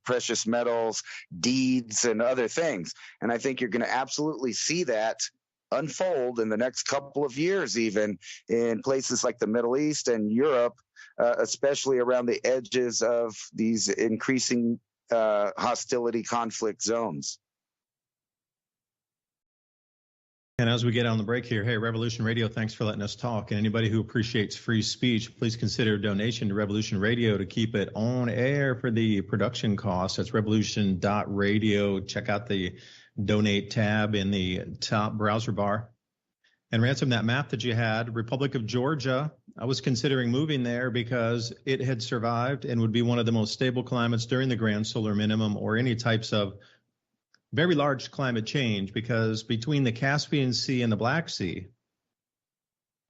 precious metals, deeds, and other things. And I think you're going to absolutely see that unfold in the next couple of years, even in places like the Middle East and Europe, especially around the edges of these increasing hostility conflict zones. And as we get on the break here, hey, Revolution Radio, thanks for letting us talk. And anybody who appreciates free speech, please consider a donation to Revolution Radio to keep it on air for the production costs. That's revolution.radio. Check out the donate tab in the top browser bar. And Ransom, that map that you had, Republic of Georgia, I was considering moving there because it had survived and would be one of the most stable climates during the grand solar minimum or any types of very large climate change, because between the Caspian Sea and the Black Sea,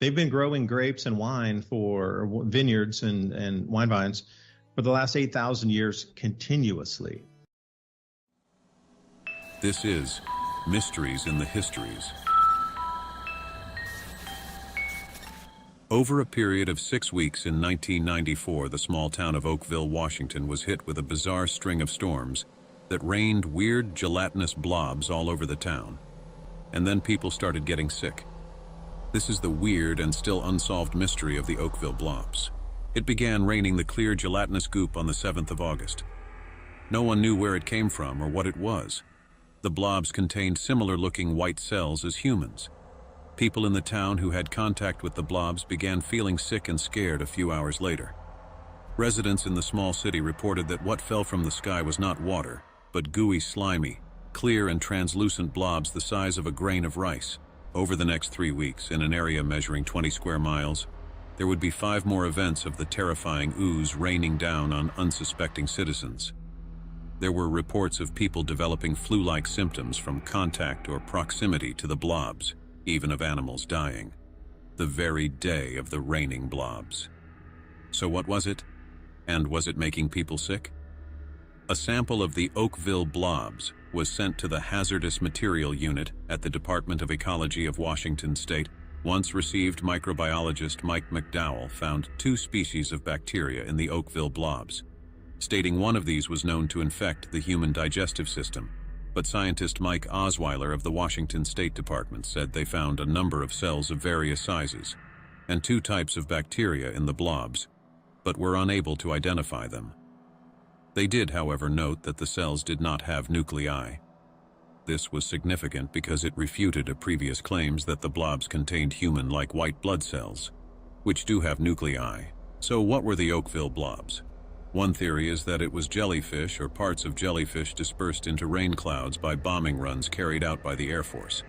they've been growing grapes and wine for vineyards and wine vines for the last 8,000 years continuously. This is Mysteries in the Histories. Over a period of 6 weeks in 1994, the small town of Oakville, Washington was hit with a bizarre string of storms that rained weird gelatinous blobs all over the town. And then people started getting sick. This is the weird and still unsolved mystery of the Oakville blobs. It began raining the clear gelatinous goop on the 7th of August. No one knew where it came from or what it was. The blobs contained similar-looking white cells as humans. People in the town who had contact with the blobs began feeling sick and scared a few hours later. Residents in the small city reported that what fell from the sky was not water, but gooey, slimy, clear and translucent blobs the size of a grain of rice. Over the next 3 weeks, in an area measuring 20 square miles, there would be 5 more events of the terrifying ooze raining down on unsuspecting citizens. There were reports of people developing flu-like symptoms from contact or proximity to the blobs, even of animals dying. The very day of the raining blobs. So what was it? And was it making people sick? A sample of the Oakville blobs was sent to the Hazardous Material Unit at the Department of Ecology of Washington State. Once received microbiologist Mike McDowell found 2 species of bacteria in the Oakville blobs, stating one of these was known to infect the human digestive system. But scientist Mike Osweiler of the Washington State Department said they found a number of cells of various sizes and 2 types of bacteria in the blobs, but were unable to identify them. They did, however, note that the cells did not have nuclei. This was significant because it refuted a previous claims that the blobs contained human-like white blood cells, which do have nuclei. So what were the Oakville blobs? One theory is that it was jellyfish or parts of jellyfish dispersed into rain clouds by bombing runs carried out by the Air Force.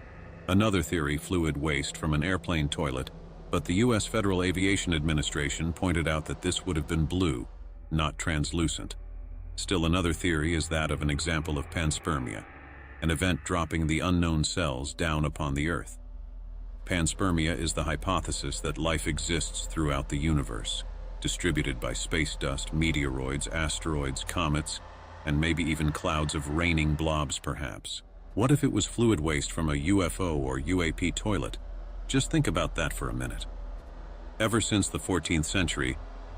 Another theory, fluid waste from an airplane toilet, but the U.S. Federal Aviation Administration pointed out that this would have been blue, not translucent. Still another theory is that of an example of panspermia, an event dropping the unknown cells down upon the Earth. Panspermia is the hypothesis that life exists throughout the universe, distributed by space dust, meteoroids, asteroids, comets, and maybe even clouds of raining blobs perhaps. What if it was fluid waste from a UFO or UAP toilet? Just think about that for a minute. Ever since the 14th century,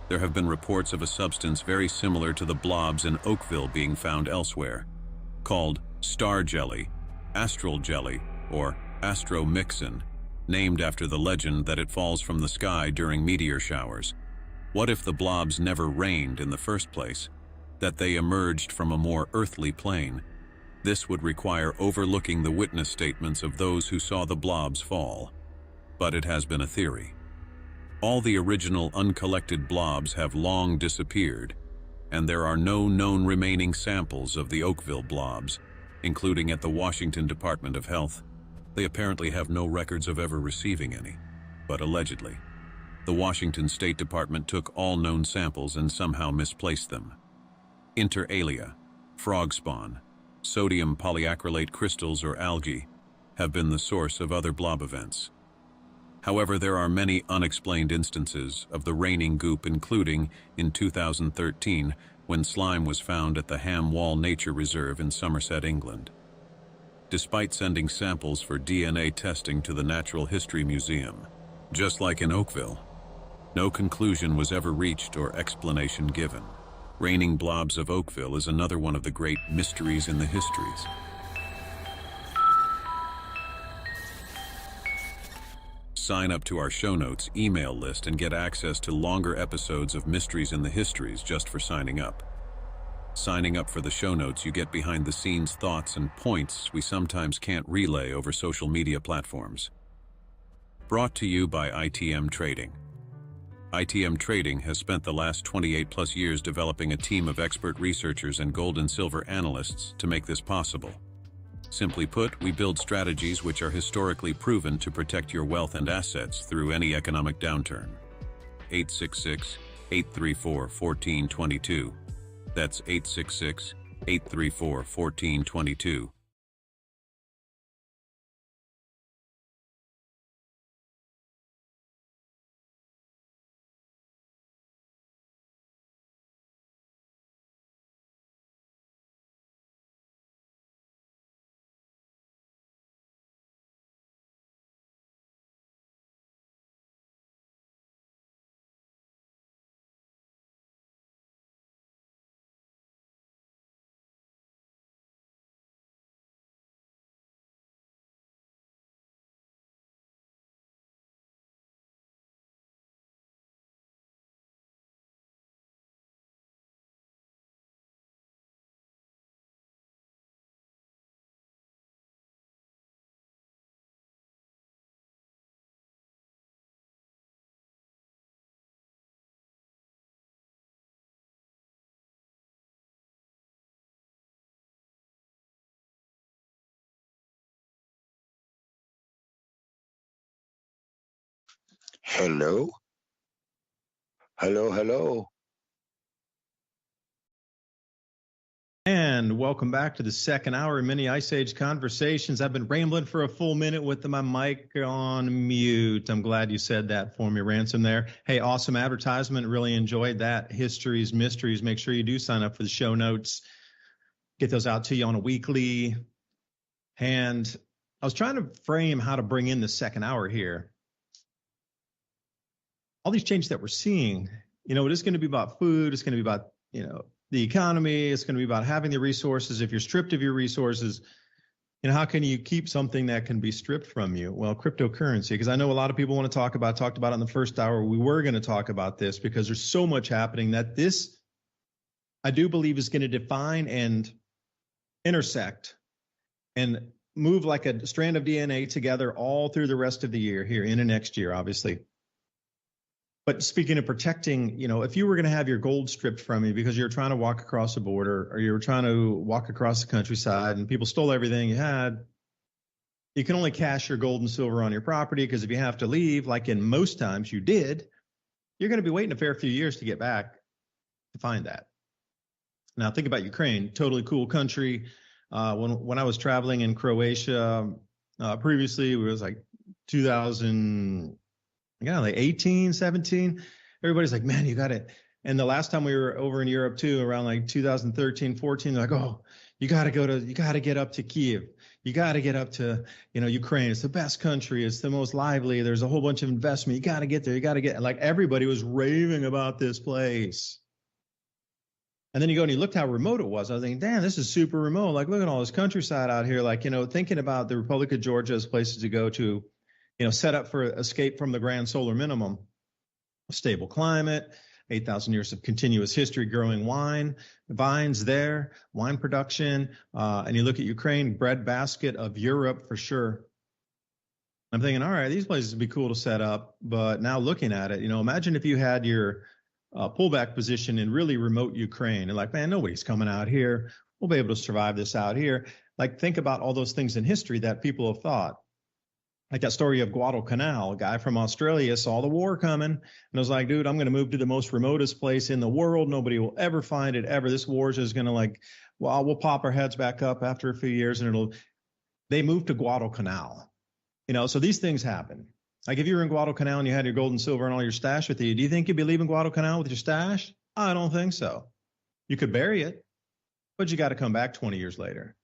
there have been reports of a substance very similar to the blobs in Oakville being found elsewhere, called star jelly, astral jelly, or astromyxin, named after the legend that it falls from the sky during meteor showers. What if the blobs never rained in the first place? that they emerged from a more earthly plane. This would require overlooking the witness statements of those who saw the blobs fall. But it has been a theory. All the original uncollected blobs have long disappeared, and there are no known remaining samples of the Oakville blobs, including at the Washington Department of Health. They apparently have no records of ever receiving any, but allegedly, the Washington State Department took all known samples and somehow misplaced them. Inter alia, frog spawn, sodium polyacrylate crystals or algae have been the source of other blob events. However, there are many unexplained instances of the raining goop, including in 2013 when slime was found at the Ham Wall Nature Reserve in Somerset, England. Despite sending samples for DNA testing to the Natural History Museum, just like in Oakville, no conclusion was ever reached or explanation given. Raining blobs of Oakville is another one of the great mysteries in the histories. Sign up to our show notes email list and get access to longer episodes of Mysteries in the Histories just for signing up. Signing up for the show notes, you get behind-the-scenes thoughts and points we sometimes can't relay over social media platforms. Brought to you by ITM Trading. ITM Trading has spent the last 28+ years developing a team of expert researchers and gold and silver analysts to make this possible. Simply put, we build strategies which are historically proven to protect your wealth and assets through any economic downturn. 866-834-1422. That's 866-834-1422. Hello? Hello, hello. And welcome back to the second hour of Mini Ice Age Conversations. I've been rambling for a full minute with my mic on mute. I'm glad you said that for me, Ransom, there. Hey, awesome advertisement. Really enjoyed that. Histories, mysteries. Make sure you do sign up for the show notes. Get those out to you on a weekly. And I was trying to frame how to bring in the second hour here. All these changes that we're seeing, it is going to be about food. It's going to be about, the economy. It's going to be about having the resources. If you're stripped of your resources, how can you keep something that can be stripped from you? Well, cryptocurrency, because I know a lot of people want to talked about it in the first hour. We were going to talk about this because there's so much happening that this, I do believe, is going to define and intersect and move like a strand of DNA together all through the rest of the year here into next year, obviously. But speaking of protecting, if you were going to have your gold stripped from you because you're trying to walk across the border or you're trying to walk across the countryside and people stole everything you had, you can only cash your gold and silver on your property, because if you have to leave, like in most times you did, you're going to be waiting a fair few years to get back to find that. Now think about Ukraine, totally cool country. When I was traveling in Croatia previously, it was like 18, 17, everybody's like, man, you got it. And the last time we were over in Europe too, around like 2013, 14, they're like, oh, you got to get up to Kiev. You got to get up to, Ukraine. It's the best country. It's the most lively. There's a whole bunch of investment. You got to get there. You got to get, like, everybody was raving about this place. And then you go and you looked how remote it was. I was thinking, damn, this is super remote. Like, look at all this countryside out here. Like, thinking about the Republic of Georgia as places to go to, set up for escape from the grand solar minimum, a stable climate, 8,000 years of continuous history growing wine, vines there, wine production. And you look at Ukraine, breadbasket of Europe for sure. I'm thinking, all right, these places would be cool to set up. But now looking at it, imagine if you had your pullback position in really remote Ukraine and like, man, nobody's coming out here. We'll be able to survive this out here. Like, think about all those things in history that people have thought. Like that story of Guadalcanal, a guy from Australia saw the war coming and was like, dude, I'm going to move to the most remotest place in the world. Nobody will ever find it ever. This war is just going to we'll pop our heads back up after a few years and they moved to Guadalcanal. So these things happen. Like if you were in Guadalcanal and you had your gold and silver and all your stash with you, do you think you'd be leaving Guadalcanal with your stash? I don't think so. You could bury it, but you got to come back 20 years later.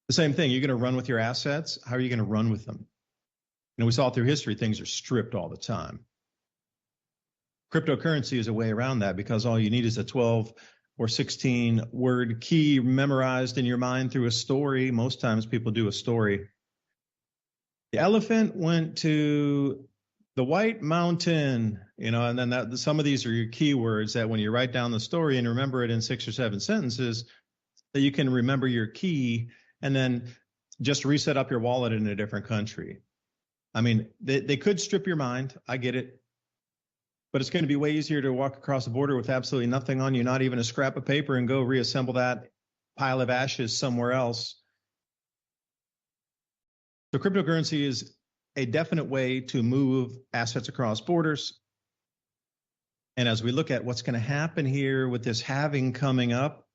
The same thing. You're going to run with your assets. How are you going to run with them? We saw through history, things are stripped all the time. Cryptocurrency is a way around that because all you need is a 12 or 16 word key memorized in your mind through a story. Most times people do a story. The elephant went to the White Mountain, and then some of these are your keywords that when you write down the story and remember it in 6 or 7 sentences, that you can remember your key and then just reset up your wallet in a different country. I mean, they could strip your mind. I get it. But it's going to be way easier to walk across the border with absolutely nothing on you, not even a scrap of paper, and go reassemble that pile of ashes somewhere else. So cryptocurrency is a definite way to move assets across borders. And as we look at what's going to happen here with this halving coming up,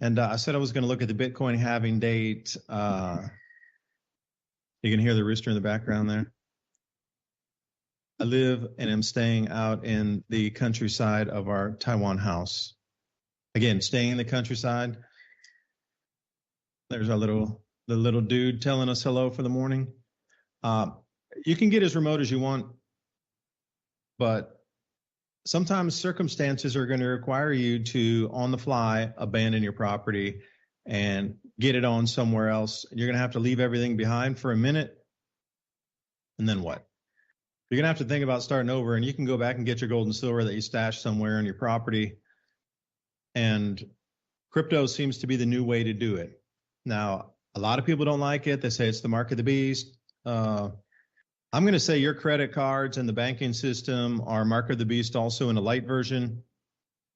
and I said I was going to look at the Bitcoin halving date. You can hear the rooster in the background there. I live and am staying out in the countryside of our Taiwan house. Again, staying in the countryside. There's the little dude telling us hello for the morning. You can get as remote as you want, but sometimes circumstances are going to require you to, on the fly, abandon your property and get it on somewhere else. You're going to have to leave everything behind for a minute. And then what? You're going to have to think about starting over, and you can go back and get your gold and silver that you stashed somewhere on your property. And crypto seems to be the new way to do it. Now, a lot of people don't like it. They say it's the mark of the beast. I'm going to say your credit cards and the banking system are mark of the beast also in a light version.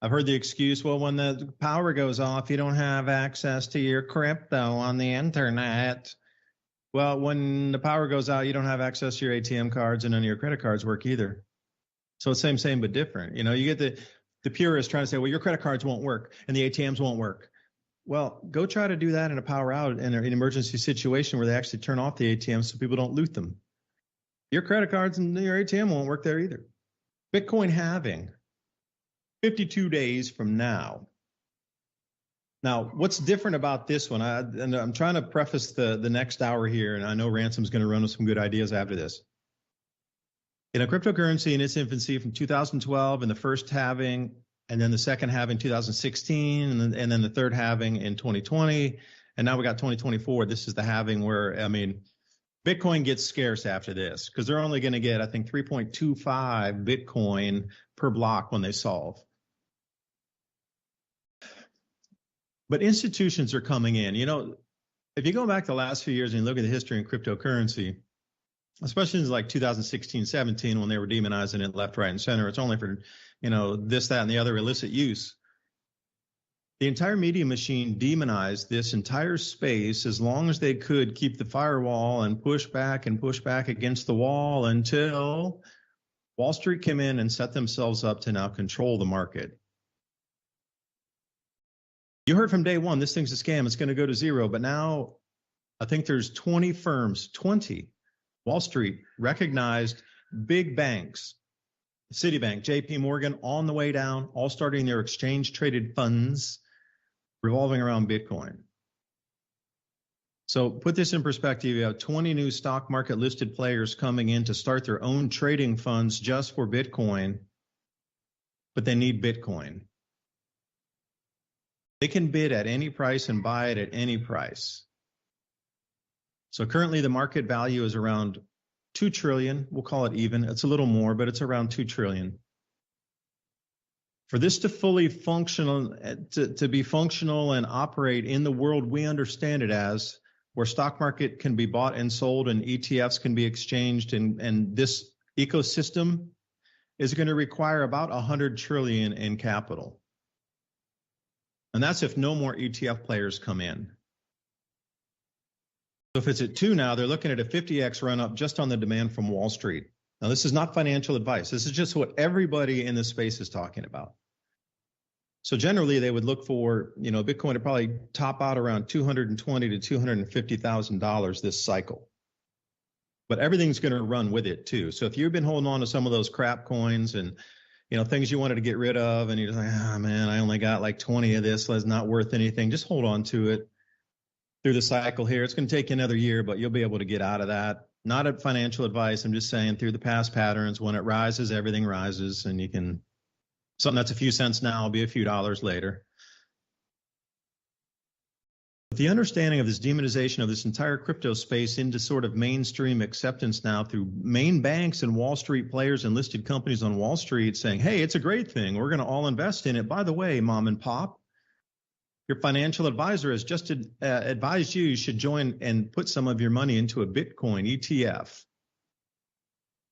I've heard the excuse, well, when the power goes off, you don't have access to your crypto on the internet. Well, when the power goes out, you don't have access to your ATM cards and none of your credit cards work either. So it's same, but different. You get the purists trying to say, well, your credit cards won't work and the ATMs won't work. Well, go try to do that in a power out in an emergency situation where they actually turn off the ATMs so people don't loot them. Your credit cards and your ATM won't work there either. Bitcoin halving, 52 days from now. Now, what's different about this one? I'm trying to preface the next hour here, and I know Ransom's going to run with some good ideas after this. Cryptocurrency in its infancy from 2012 and the first halving, and then the second halving 2016, and then the third halving in 2020, and now we got 2024. This is the halving where, Bitcoin gets scarce after this because they're only going to get, I think, 3.25 Bitcoin per block when they solve. But institutions are coming in. If you go back the last few years and you look at the history in cryptocurrency, especially in like 2016, 17, when they were demonizing it left, right, and center, it's only for, this, that, and the other illicit use. The entire media machine demonized this entire space as long as they could keep the firewall and push back against the wall until Wall Street came in and set themselves up to now control the market. You heard from day one, this thing's a scam. It's going to go to zero. But now I think there's 20 firms, 20 Wall Street recognized big banks, Citibank, JP Morgan on the way down, all starting their exchange traded funds revolving around Bitcoin. So put this in perspective. You have 20 new stock market listed players coming in to start their own trading funds just for Bitcoin, but they need Bitcoin. They can bid at any price and buy it at any price. So currently the market value is around 2 trillion. We'll call it even. It's a little more, but it's around 2 trillion. For this to fully functional, to be functional and operate in the world we understand it as, where stock market can be bought and sold and ETFs can be exchanged, and this ecosystem is going to require about 100 trillion in capital. And that's if no more ETF players come in. So if it's at 2 now, they're looking at a 50x run up just on the demand from Wall Street. Now, this is not financial advice. This is just what everybody in this space is talking about. So generally, they would look for, Bitcoin to probably top out around $220,000 to $250,000 this cycle. But everything's going to run with it too. So if you've been holding on to some of those crap coins and things you wanted to get rid of, and you're just like, oh man, I only got like 20 of this, so it's not worth anything. Just hold on to it through the cycle here. It's going to take you another year, but you'll be able to get out of that. Not a financial advice. I'm just saying through the past patterns, when it rises, everything rises, and you can, something that's a few cents now will be a few dollars later. But the understanding of this demonization of this entire crypto space into sort of mainstream acceptance now through main banks and Wall Street players and listed companies on Wall Street saying, hey, it's a great thing. We're going to all invest in it. By the way, mom and pop, your financial advisor has just advised you should join and put some of your money into a Bitcoin ETF.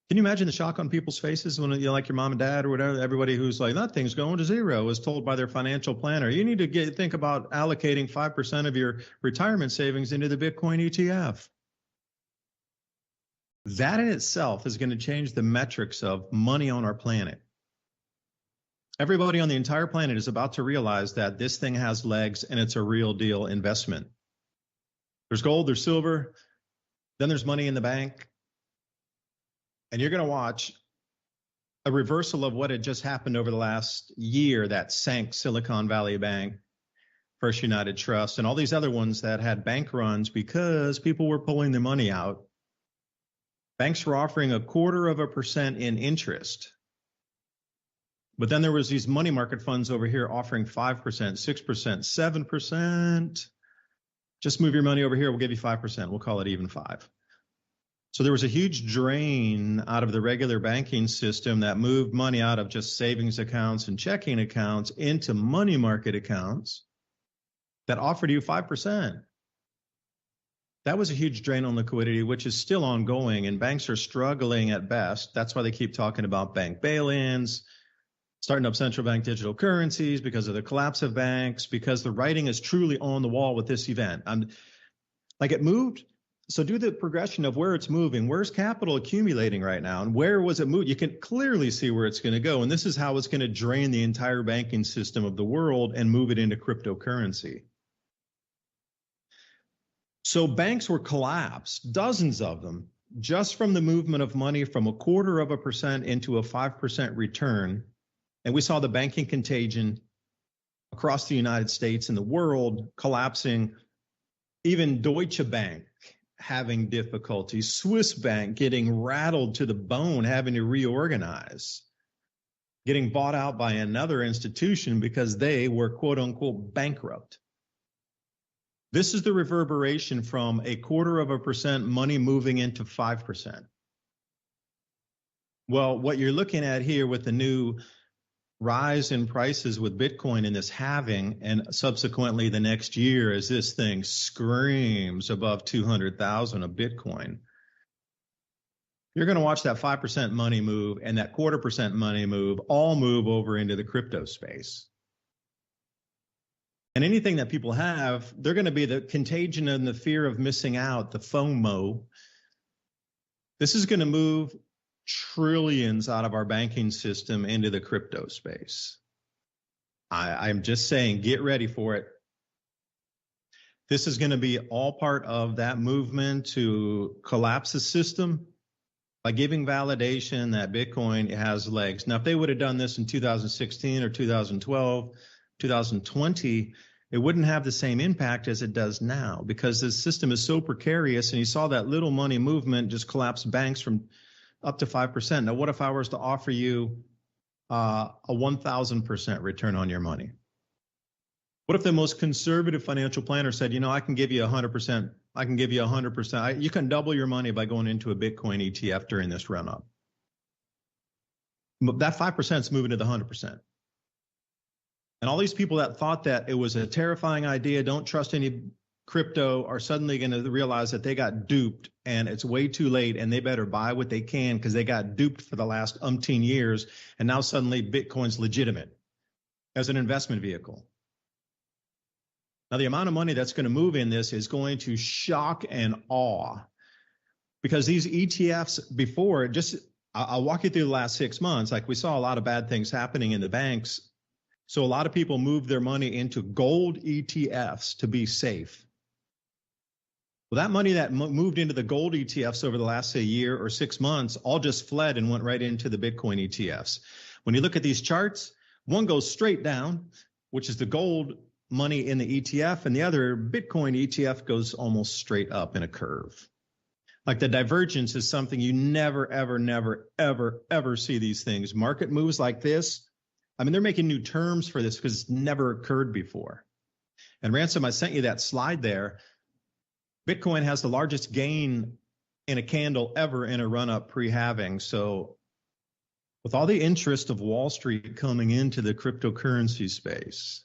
Can you imagine the shock on people's faces when like your mom and dad or whatever, everybody who's like, that thing's going to zero, is told by their financial planner, you need to think about allocating 5% of your retirement savings into the Bitcoin ETF. That in itself is going to change the metrics of money on our planet. Everybody on the entire planet is about to realize that this thing has legs and it's a real deal investment. There's gold, there's silver, then there's money in the bank. And you're going to watch a reversal of what had just happened over the last year that sank Silicon Valley Bank, First United Trust, and all these other ones that had bank runs because people were pulling their money out. Banks were offering 0.25% in interest. But then there was these money market funds over here offering 5%, 6%, 7%. Just move your money over here. We'll give you 5%. We'll call it even 5. So there was a huge drain out of the regular banking system that moved money out of just savings accounts and checking accounts into money market accounts that offered you 5%. That was a huge drain on liquidity, which is still ongoing, and banks are struggling at best. That's why they keep talking about bank bail-ins, starting up central bank digital currencies because of the collapse of banks, because the writing is truly on the wall with this event. Like it moved. So do the progression of where it's moving. Where's capital accumulating right now? And where was it moved? You can clearly see where it's going to go. And this is how it's going to drain the entire banking system of the world and move it into cryptocurrency. So banks were collapsed, dozens of them, just from the movement of money from 0.25% into a 5% return. And we saw the banking contagion across the United States and the world collapsing, even Deutsche Bank having difficulties, Swiss Bank getting rattled to the bone, having to reorganize, getting bought out by another institution because they were quote unquote bankrupt. This is the reverberation from 0.25% money moving into 5%. Well, what you're looking at here with the new rise in prices with Bitcoin in this halving, and subsequently the next year as this thing screams above 200,000 of Bitcoin, you're going to watch that 5% money move and that 0.25% money move all move over into the crypto space. And anything that people have, they're going to be the contagion and the fear of missing out, the FOMO. This is going to move trillions out of our banking system into the crypto space. I'm just saying, get ready for it. This is going to be all part of that movement to collapse the system by giving validation that Bitcoin has legs. Now, if they would have done this in 2016 or 2012, 2020, it wouldn't have the same impact as it does now because the system is so precarious, and you saw that little money movement just collapse banks from up to 5%. Now, what if I was to offer you a 1,000% return on your money? What if the most conservative financial planner said, I can give you 100%. I can give you 100%. You can double your money by going into a Bitcoin ETF during this run up. That 5% is moving to the 100%. And all these people that thought that it was a terrifying idea, don't trust any crypto, are suddenly going to realize that they got duped and it's way too late and they better buy what they can because they got duped for the last umpteen years. And now suddenly Bitcoin's legitimate as an investment vehicle. Now, the amount of money that's going to move in this is going to shock and awe, because these ETFs before, I'll walk you through the last 6 months. Like, we saw a lot of bad things happening in the banks. So a lot of people moved their money into gold ETFs to be safe. Well, that money that moved into the gold ETFs over the last, say, year or 6 months all just fled and went right into the Bitcoin ETFs. When you look at these charts, one goes straight down, which is the gold money in the ETF, and the other Bitcoin ETF goes almost straight up in a curve. Like, the divergence is something you never, ever, never, ever, ever see these things. Market moves like this. I mean, they're making new terms for this because it's never occurred before. And Ransom, I sent you that slide there. Bitcoin has the largest gain in a candle ever in a run-up pre-halving. So with all the interest of Wall Street coming into the cryptocurrency space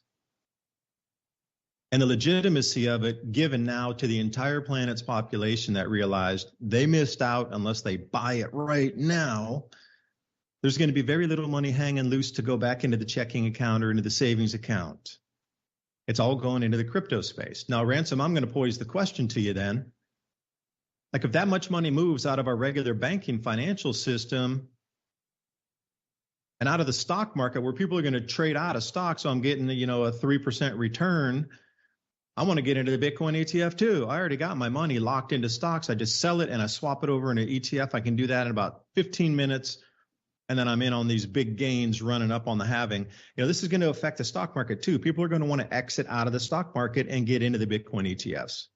and the legitimacy of it given now to the entire planet's population that realized they missed out unless they buy it right now, there's going to be very little money hanging loose to go back into the checking account or into the savings account. It's all going into the crypto space. Now, Ransom, I'm going to pose the question to you then. Like, if that much money moves out of our regular banking financial system and out of the stock market where people are going to trade out of stock, so I'm getting, a 3% return, I want to get into the Bitcoin ETF too. I already got my money locked into stocks. I just sell it and I swap it over into ETF. I can do that in about 15 minutes. And then I'm in on these big gains running up on the halving. This is going to affect the stock market too. People are going to want to exit out of the stock market and get into the Bitcoin ETFs.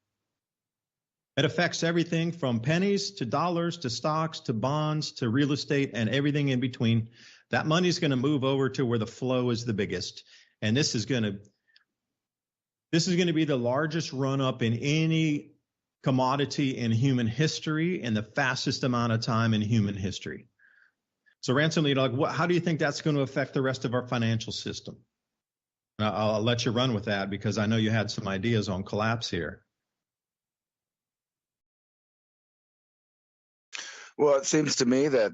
It affects everything from pennies to dollars to stocks to bonds to real estate and everything in between. That money is going to move over to where the flow is the biggest. And this is going to be the largest run up in any commodity in human history in the fastest amount of time in human history. So, Ransom, how do you think that's going to affect the rest of our financial system? I'll let you run with that because I know you had some ideas on collapse here. Well, it seems to me that,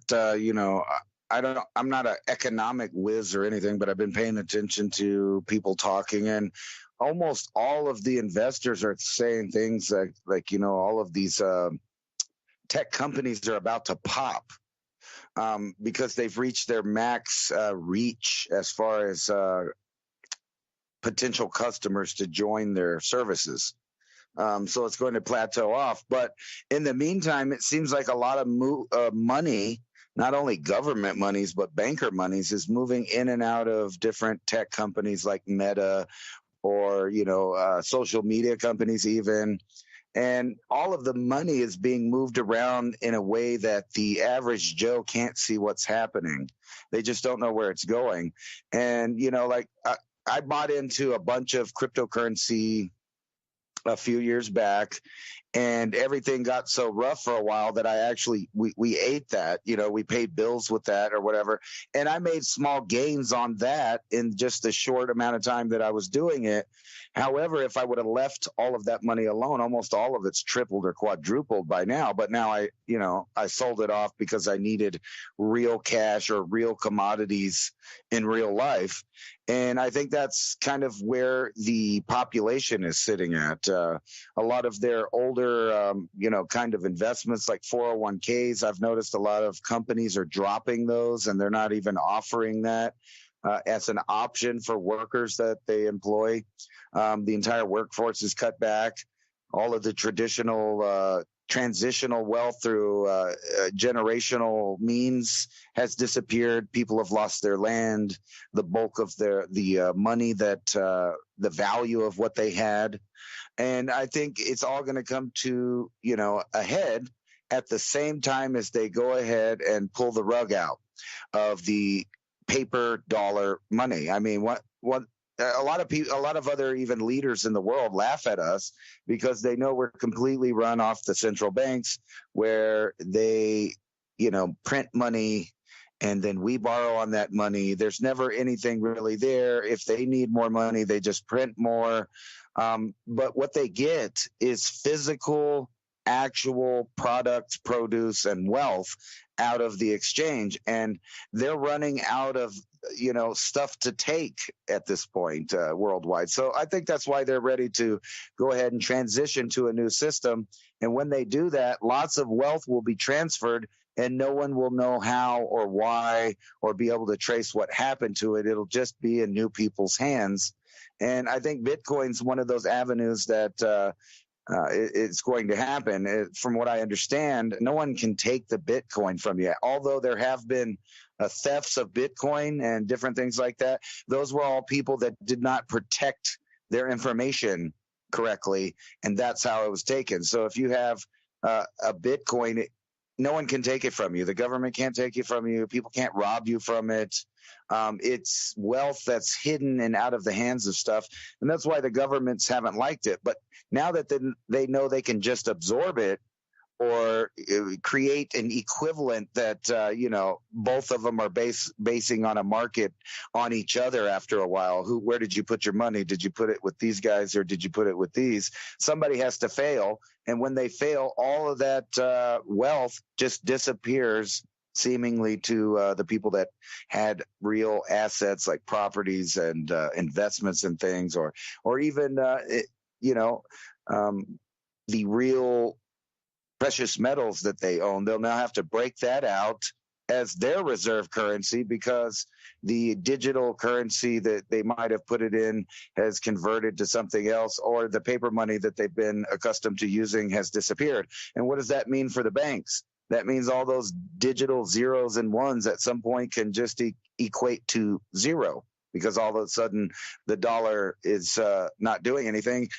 I'm not an economic whiz or anything, but I've been paying attention to people talking, and almost all of the investors are saying things like all of these tech companies are about to pop. Because they've reached their max reach as far as potential customers to join their services. So it's going to plateau off. But in the meantime, it seems like a lot of money, not only government monies, but banker monies, is moving in and out of different tech companies like Meta or, social media companies even. And all of the money is being moved around in a way that the average Joe can't see what's happening. They just don't know where it's going. And, I bought into a bunch of cryptocurrency a few years back, and everything got so rough for a while that we ate that, we paid bills with that or whatever. And I made small gains on that in just the short amount of time that I was doing it. However, if I would have left all of that money alone, almost all of it's tripled or quadrupled by now. But now I sold it off because I needed real cash or real commodities in real life. And I think that's kind of where the population is sitting at. A lot of their older, kind of investments like 401ks, I've noticed a lot of companies are dropping those, and they're not even offering that as an option for workers that they employ. The entire workforce is cut back. All of the traditional transitional wealth through generational means has disappeared. People have lost their land, the bulk of the money that the value of what they had. And I think it's all going to come to, a head at the same time as they go ahead and pull the rug out of the paper dollar money. I mean, what a lot of people, a lot of other even leaders in the world laugh at us because they know we're completely run off the central banks, where they, print money and then we borrow on that money. There's never anything really there. If they need more money, they just print more. But what they get is physical, actual products, produce, and wealth out of the exchange. And they're running out of, stuff to take at this point worldwide. So I think that's why they're ready to go ahead and transition to a new system. And when they do that, lots of wealth will be transferred, and no one will know how or why or be able to trace what happened to it. It'll just be in new people's hands. And I think Bitcoin's one of those avenues that it's going to happen. From what I understand, no one can take the Bitcoin from you. Although there have been thefts of Bitcoin and different things like that, those were all people that did not protect their information correctly, and that's how it was taken. So if you have a Bitcoin, no one can take it from you. The government can't take it from you. People can't rob you from it. It's wealth that's hidden and out of the hands of stuff. And that's why the governments haven't liked it. But now that they know they can just absorb it or create an equivalent that, both of them are basing on a market on each other after a while. Where did you put your money? Did you put it with these guys or did you put it with these? Somebody has to fail. And when they fail, all of that wealth just disappears seemingly to the people that had real assets like properties and investments and things, or even, the real precious metals that they own. They'll now have to break that out as their reserve currency because the digital currency that they might have put it in has converted to something else, or the paper money that they've been accustomed to using has disappeared. And what does that mean for the banks? That means all those digital zeros and ones at some point can just equate to zero, because all of a sudden the dollar is not doing anything.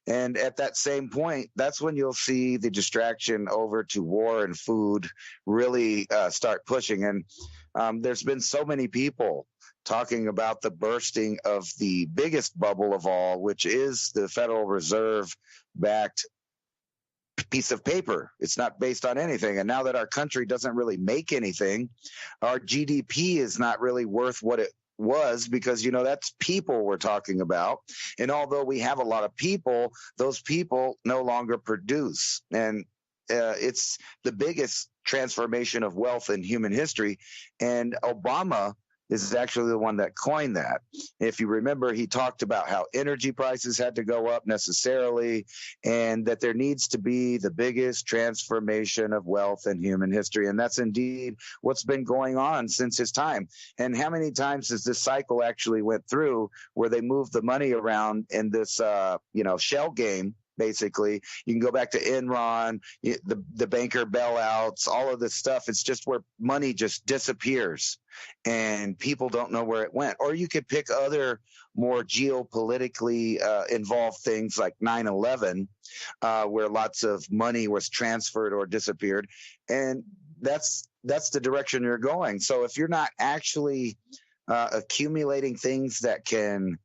And at that same point, that's when you'll see the distraction over to war and food really start pushing. And there's been so many people talking about the bursting of the biggest bubble of all, which is the Federal Reserve-backed piece of paper. It's not based on anything. And now that our country doesn't really make anything, our GDP is not really worth what it was, because that's people we're talking about. And although we have a lot of people, those people no longer produce. And it's the biggest transformation of wealth in human history. And Obama is actually the one that coined that. If you remember, he talked about how energy prices had to go up necessarily, and that there needs to be the biggest transformation of wealth in human history. And that's indeed what's been going on since his time. And how many times has this cycle actually went through where they moved the money around in this, shell game? Basically, you can go back to Enron, the banker bailouts, all of this stuff. It's just where money just disappears and people don't know where it went. Or you could pick other more geopolitically involved things like 9/11, where lots of money was transferred or disappeared. And that's the direction you're going. So if you're not actually accumulating things that can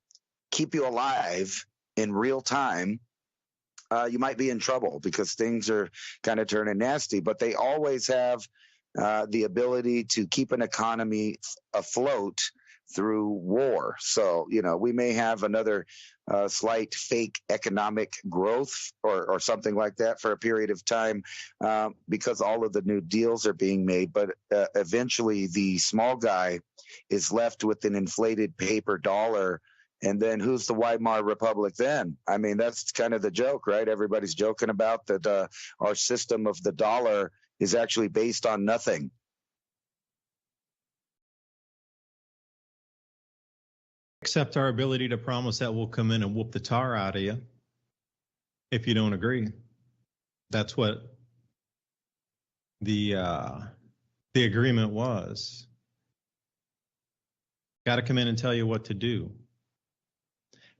keep you alive in real time, you might be in trouble, because things are kind of turning nasty. But they always have the ability to keep an economy afloat through war. So, we may have another slight fake economic growth or something like that for a period of time because all of the new deals are being made. But eventually the small guy is left with an inflated paper dollar. And then who's the Weimar Republic then? I mean, that's kind of the joke, right? Everybody's joking about that our system of the dollar is actually based on nothing. Except our ability to promise that we'll come in and whoop the tar out of you if you don't agree. That's what the agreement was. Got to come in and tell you what to do.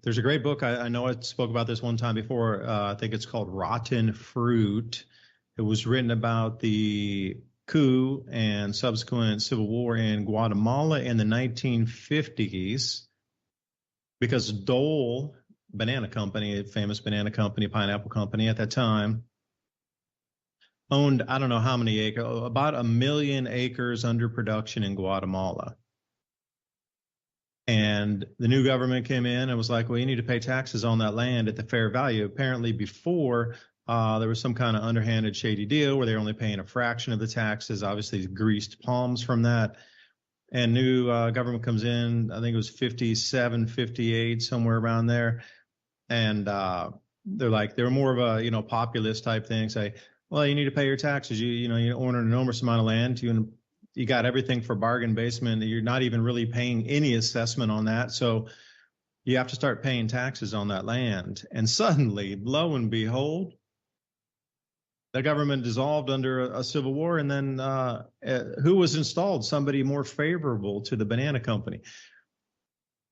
There's a great book. I know I spoke about this one time before. I think it's called Rotten Fruit. It was written about the coup and subsequent civil war in Guatemala in the 1950s, because Dole Banana Company, a famous banana company, pineapple company at that time, owned, I don't know how many acres, about 1 million acres under production in Guatemala. And the new government came in and was like, well, you need to pay taxes on that land at the fair value. Apparently before, there was some kind of underhanded shady deal where they're only paying a fraction of the taxes, obviously greased palms from that. And new government comes in, I think it was 57, 58, somewhere around there. And they're more of a, populist type thing. Say, well, you need to pay your taxes. You own an enormous amount of land. You got everything for bargain basement. You're not even really paying any assessment on that. So you have to start paying taxes on that land. And suddenly, lo and behold, the government dissolved under a civil war. And then who was installed? Somebody more favorable to the banana company.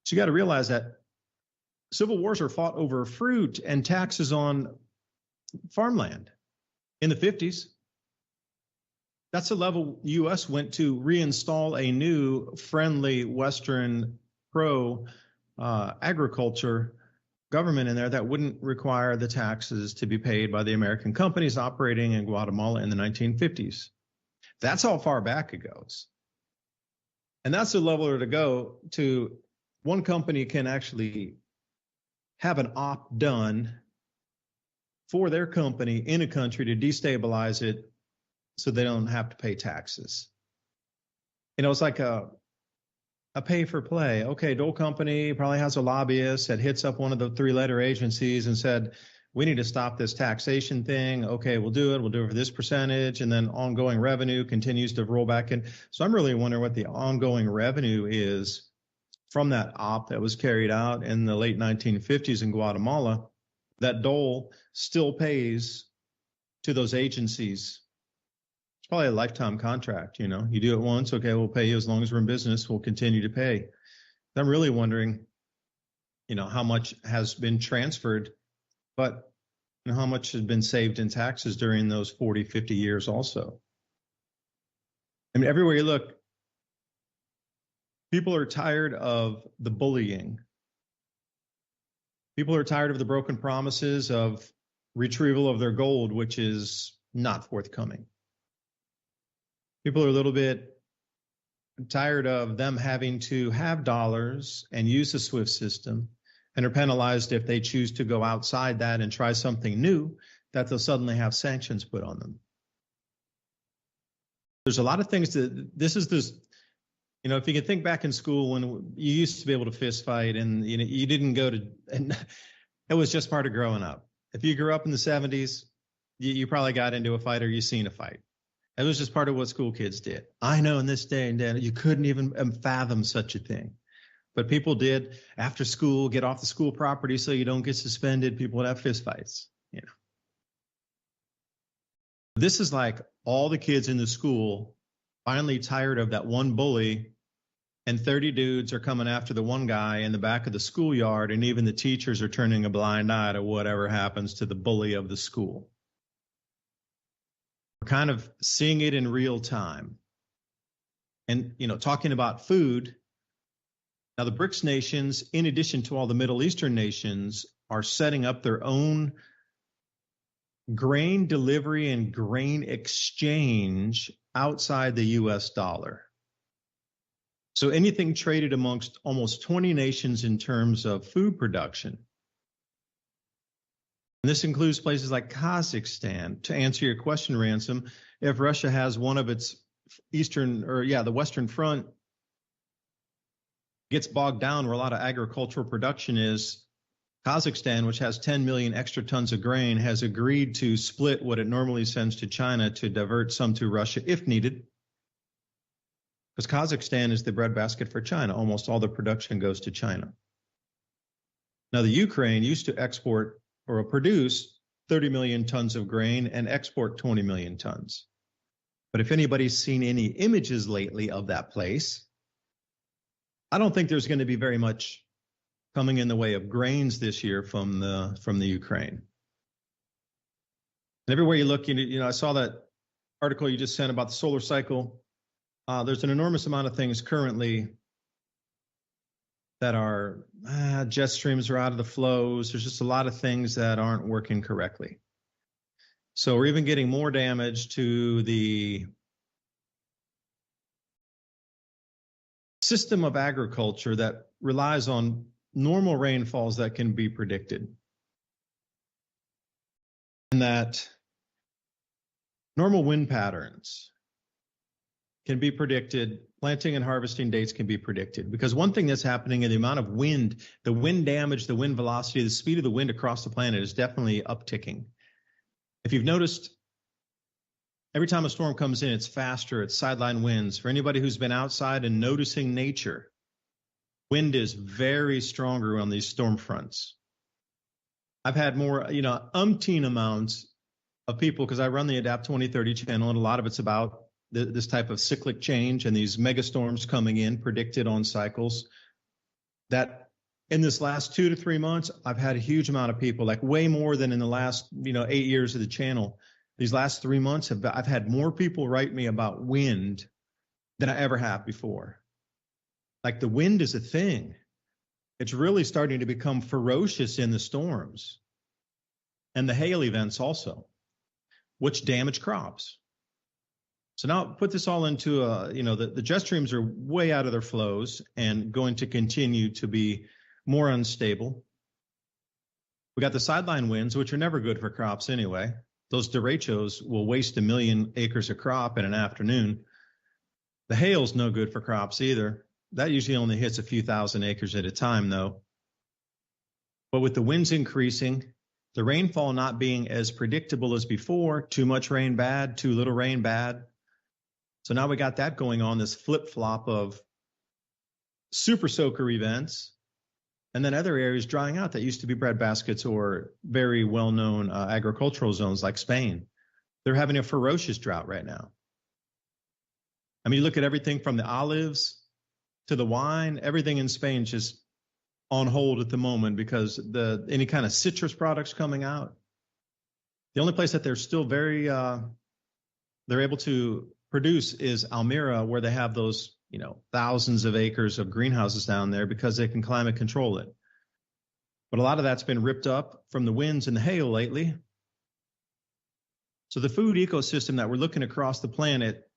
So you got to realize that civil wars are fought over fruit and taxes on farmland in the 50s. That's the level U.S. went to reinstall a new friendly Western pro agriculture government in there that wouldn't require the taxes to be paid by the American companies operating in Guatemala in the 1950s. That's how far back it goes. And that's the level to go to. One company can actually have an op done for their company in a country to destabilize it so they don't have to pay taxes. It's like a pay for play. Okay, Dole Company probably has a lobbyist that hits up one of the 3-letter agencies and said, we need to stop this taxation thing. Okay, we'll do it. We'll do it for this percentage. And then ongoing revenue continues to roll back in. So I'm really wondering what the ongoing revenue is from that op that was carried out in the late 1950s in Guatemala that Dole still pays to those agencies. It's probably a lifetime contract. You do it once. Okay, we'll pay you as long as we're in business. We'll continue to pay. I'm really wondering, how much has been transferred, but how much has been saved in taxes during those 40, 50 years also. I mean, everywhere you look, people are tired of the bullying. People are tired of the broken promises of retrieval of their gold, which is not forthcoming. People are a little bit tired of them having to have dollars and use the SWIFT system and are penalized if they choose to go outside that and try something new, that they'll suddenly have sanctions put on them. There's a lot of things if you can think back in school when you used to be able to fist fight and you didn't go to, and it was just part of growing up. If you grew up in the 70s, you probably got into a fight or you seen a fight. It was just part of what school kids did. I know in this day and day, you couldn't even fathom such a thing. But people did after school, get off the school property so you don't get suspended. People would have fist fights. This is like all the kids in the school finally tired of that one bully, and 30 dudes are coming after the one guy in the back of the schoolyard, and even the teachers are turning a blind eye to whatever happens to the bully of the school. We're kind of seeing it in real time. And, talking about food, now the BRICS nations, in addition to all the Middle Eastern nations, are setting up their own grain delivery and grain exchange outside the US dollar. So anything traded amongst almost 20 nations in terms of food production. And this includes places like Kazakhstan. To answer your question, Ransom, if Russia has one of its the Western Front gets bogged down where a lot of agricultural production is, Kazakhstan, which has 10 million extra tons of grain, has agreed to split what it normally sends to China to divert some to Russia if needed. Because Kazakhstan is the breadbasket for China. Almost all the production goes to China. Now, the Ukraine used to export or produce 30 million tons of grain and export 20 million tons. But if anybody's seen any images lately of that place, I don't think there's going to be very much coming in the way of grains this year from the Ukraine. And everywhere you look, I saw that article you just sent about the solar cycle. There's an enormous amount of things currently that are jet streams are out of the flows. There's just a lot of things that aren't working correctly. So we're even getting more damage to the system of agriculture that relies on normal rainfalls that can be predicted. And that normal wind patterns can be predicted, planting and harvesting dates can be predicted. Because one thing that's happening in the amount of wind, the wind damage, the wind velocity, the speed of the wind across the planet is definitely upticking. If you've noticed, every time a storm comes in, it's faster, it's sideline winds. For anybody who's been outside and noticing nature, wind is very stronger on these storm fronts. I've had more, umpteen amounts of people, because I run the Adapt 2030 channel, and a lot of it's about this type of cyclic change and these mega storms coming in, predicted on cycles, that in this last 2 to 3 months, I've had a huge amount of people, like way more than in the last, 8 years of the channel. These last 3 months, I've had more people write me about wind than I ever have before. Like, the wind is a thing. It's really starting to become ferocious in the storms and the hail events also, which damage crops. So now put this all into the jet streams are way out of their flows and going to continue to be more unstable. We got the sideline winds, which are never good for crops anyway. Those derechos will waste 1 million acres of crop in an afternoon. The hail's no good for crops either. That usually only hits a few thousand acres at a time, though. But with the winds increasing, the rainfall not being as predictable as before, too much rain bad, too little rain bad. So now we got that going on, this flip-flop of super soaker events, and then other areas drying out that used to be breadbaskets or very well-known agricultural zones like Spain. They're having a ferocious drought right now. I mean, you look at everything from the olives to the wine, everything in Spain just on hold at the moment because any kind of citrus products coming out. The only place that they're still very, they're able to produce is Almeria, where they have those, thousands of acres of greenhouses down there because they can climate control it. But a lot of that's been ripped up from the winds and the hail lately. So the food ecosystem that we're looking across the planet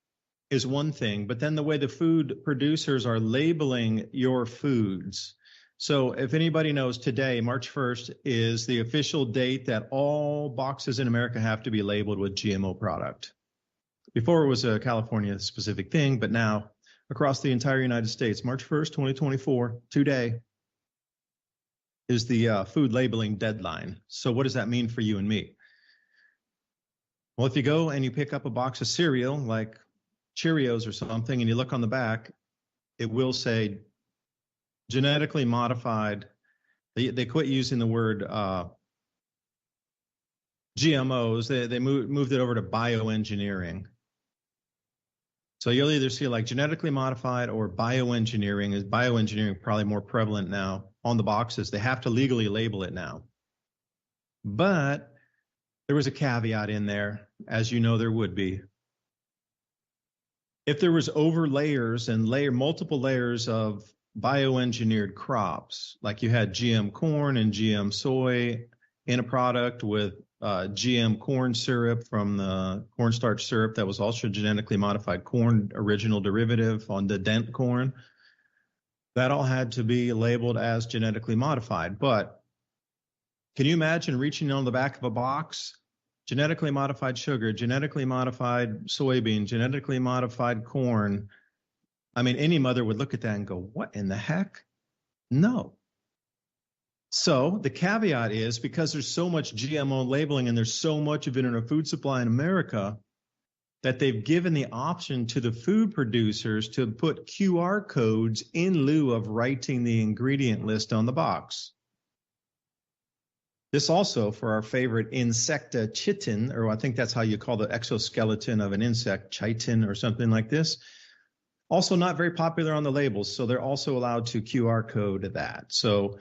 is one thing, but then the way the food producers are labeling your foods. So if anybody knows, today, March 1st, is the official date that all boxes in America have to be labeled with GMO product. Before it was a California specific thing, but now across the entire United States, March 1st, 2024, today is the food labeling deadline. So what does that mean for you and me? Well, if you go and you pick up a box of cereal like Cheerios or something, and you look on the back, it will say genetically modified. They quit using the word GMOs. They moved it over to bioengineering. So you'll either see like genetically modified or bioengineering. Is bioengineering probably more prevalent now on the boxes? They have to legally label it now. But there was a caveat in there, as you know there would be. If there was over layers and multiple layers of bioengineered crops, like you had GM corn and GM soy in a product with GM corn syrup from the cornstarch syrup that was also genetically modified corn original derivative on the dent corn, that all had to be labeled as genetically modified. But can you imagine reaching on the back of a box, genetically modified sugar, genetically modified soybean, genetically modified corn? I mean, any mother would look at that and go, what in the heck? No. So the caveat is, because there's so much GMO labeling and there's so much of it in our food supply in America, that they've given the option to the food producers to put QR codes in lieu of writing the ingredient list on the box. This also for our favorite insecta chitin, or I think that's how you call the exoskeleton of an insect, chitin or something like this. Also not very popular on the labels, so they're also allowed to QR code that. So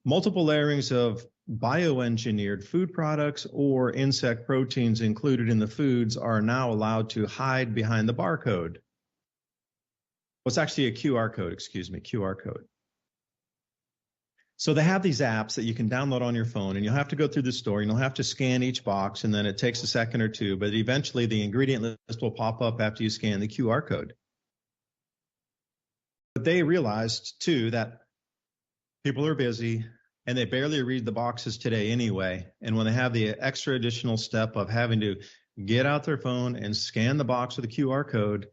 multiple layerings of bioengineered food products or insect proteins included in the foods are now allowed to hide behind the barcode. Well, it's actually a QR code, QR code. So they have these apps that you can download on your phone, and you'll have to go through the store, and you'll have to scan each box, and then it takes a second or two, but eventually the ingredient list will pop up after you scan the QR code. But they realized too that people are busy and they barely read the boxes today anyway. And when they have the extra additional step of having to get out their phone and scan the box with a QR code,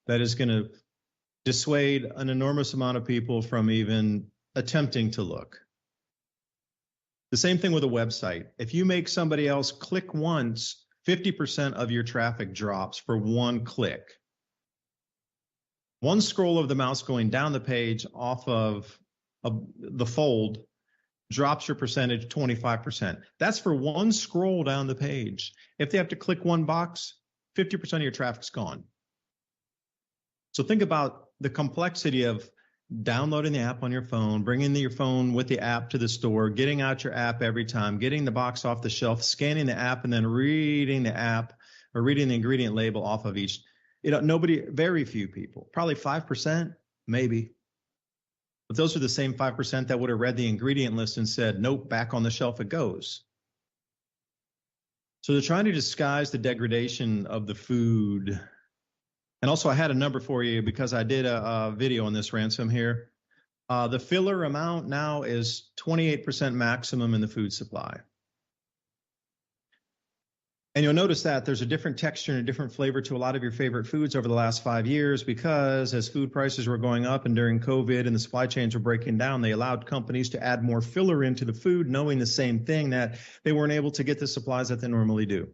that is going to dissuade an enormous amount of people from even attempting to look. The same thing with a website. If you make somebody else click once, 50% of your traffic drops for one click. One scroll of the mouse going down the page off of the fold drops your percentage 25%. That's for one scroll down the page. If they have to click one box, 50% of your traffic's gone. So think about the complexity of downloading the app on your phone, bringing your phone with the app to the store, getting out your app every time, getting the box off the shelf, scanning the app, and then reading the app or reading the ingredient label off of each. Very few people, probably 5%, maybe. But those are the same 5% that would have read the ingredient list and said, nope, back on the shelf it goes. So they're trying to disguise the degradation of the food. And also I had a number for you because I did a video on this, Ransom, here. The filler amount now is 28% maximum in the food supply. And you'll notice that there's a different texture and a different flavor to a lot of your favorite foods over the last 5 years because as food prices were going up and during COVID and the supply chains were breaking down, they allowed companies to add more filler into the food, knowing the same thing, that they weren't able to get the supplies that they normally do.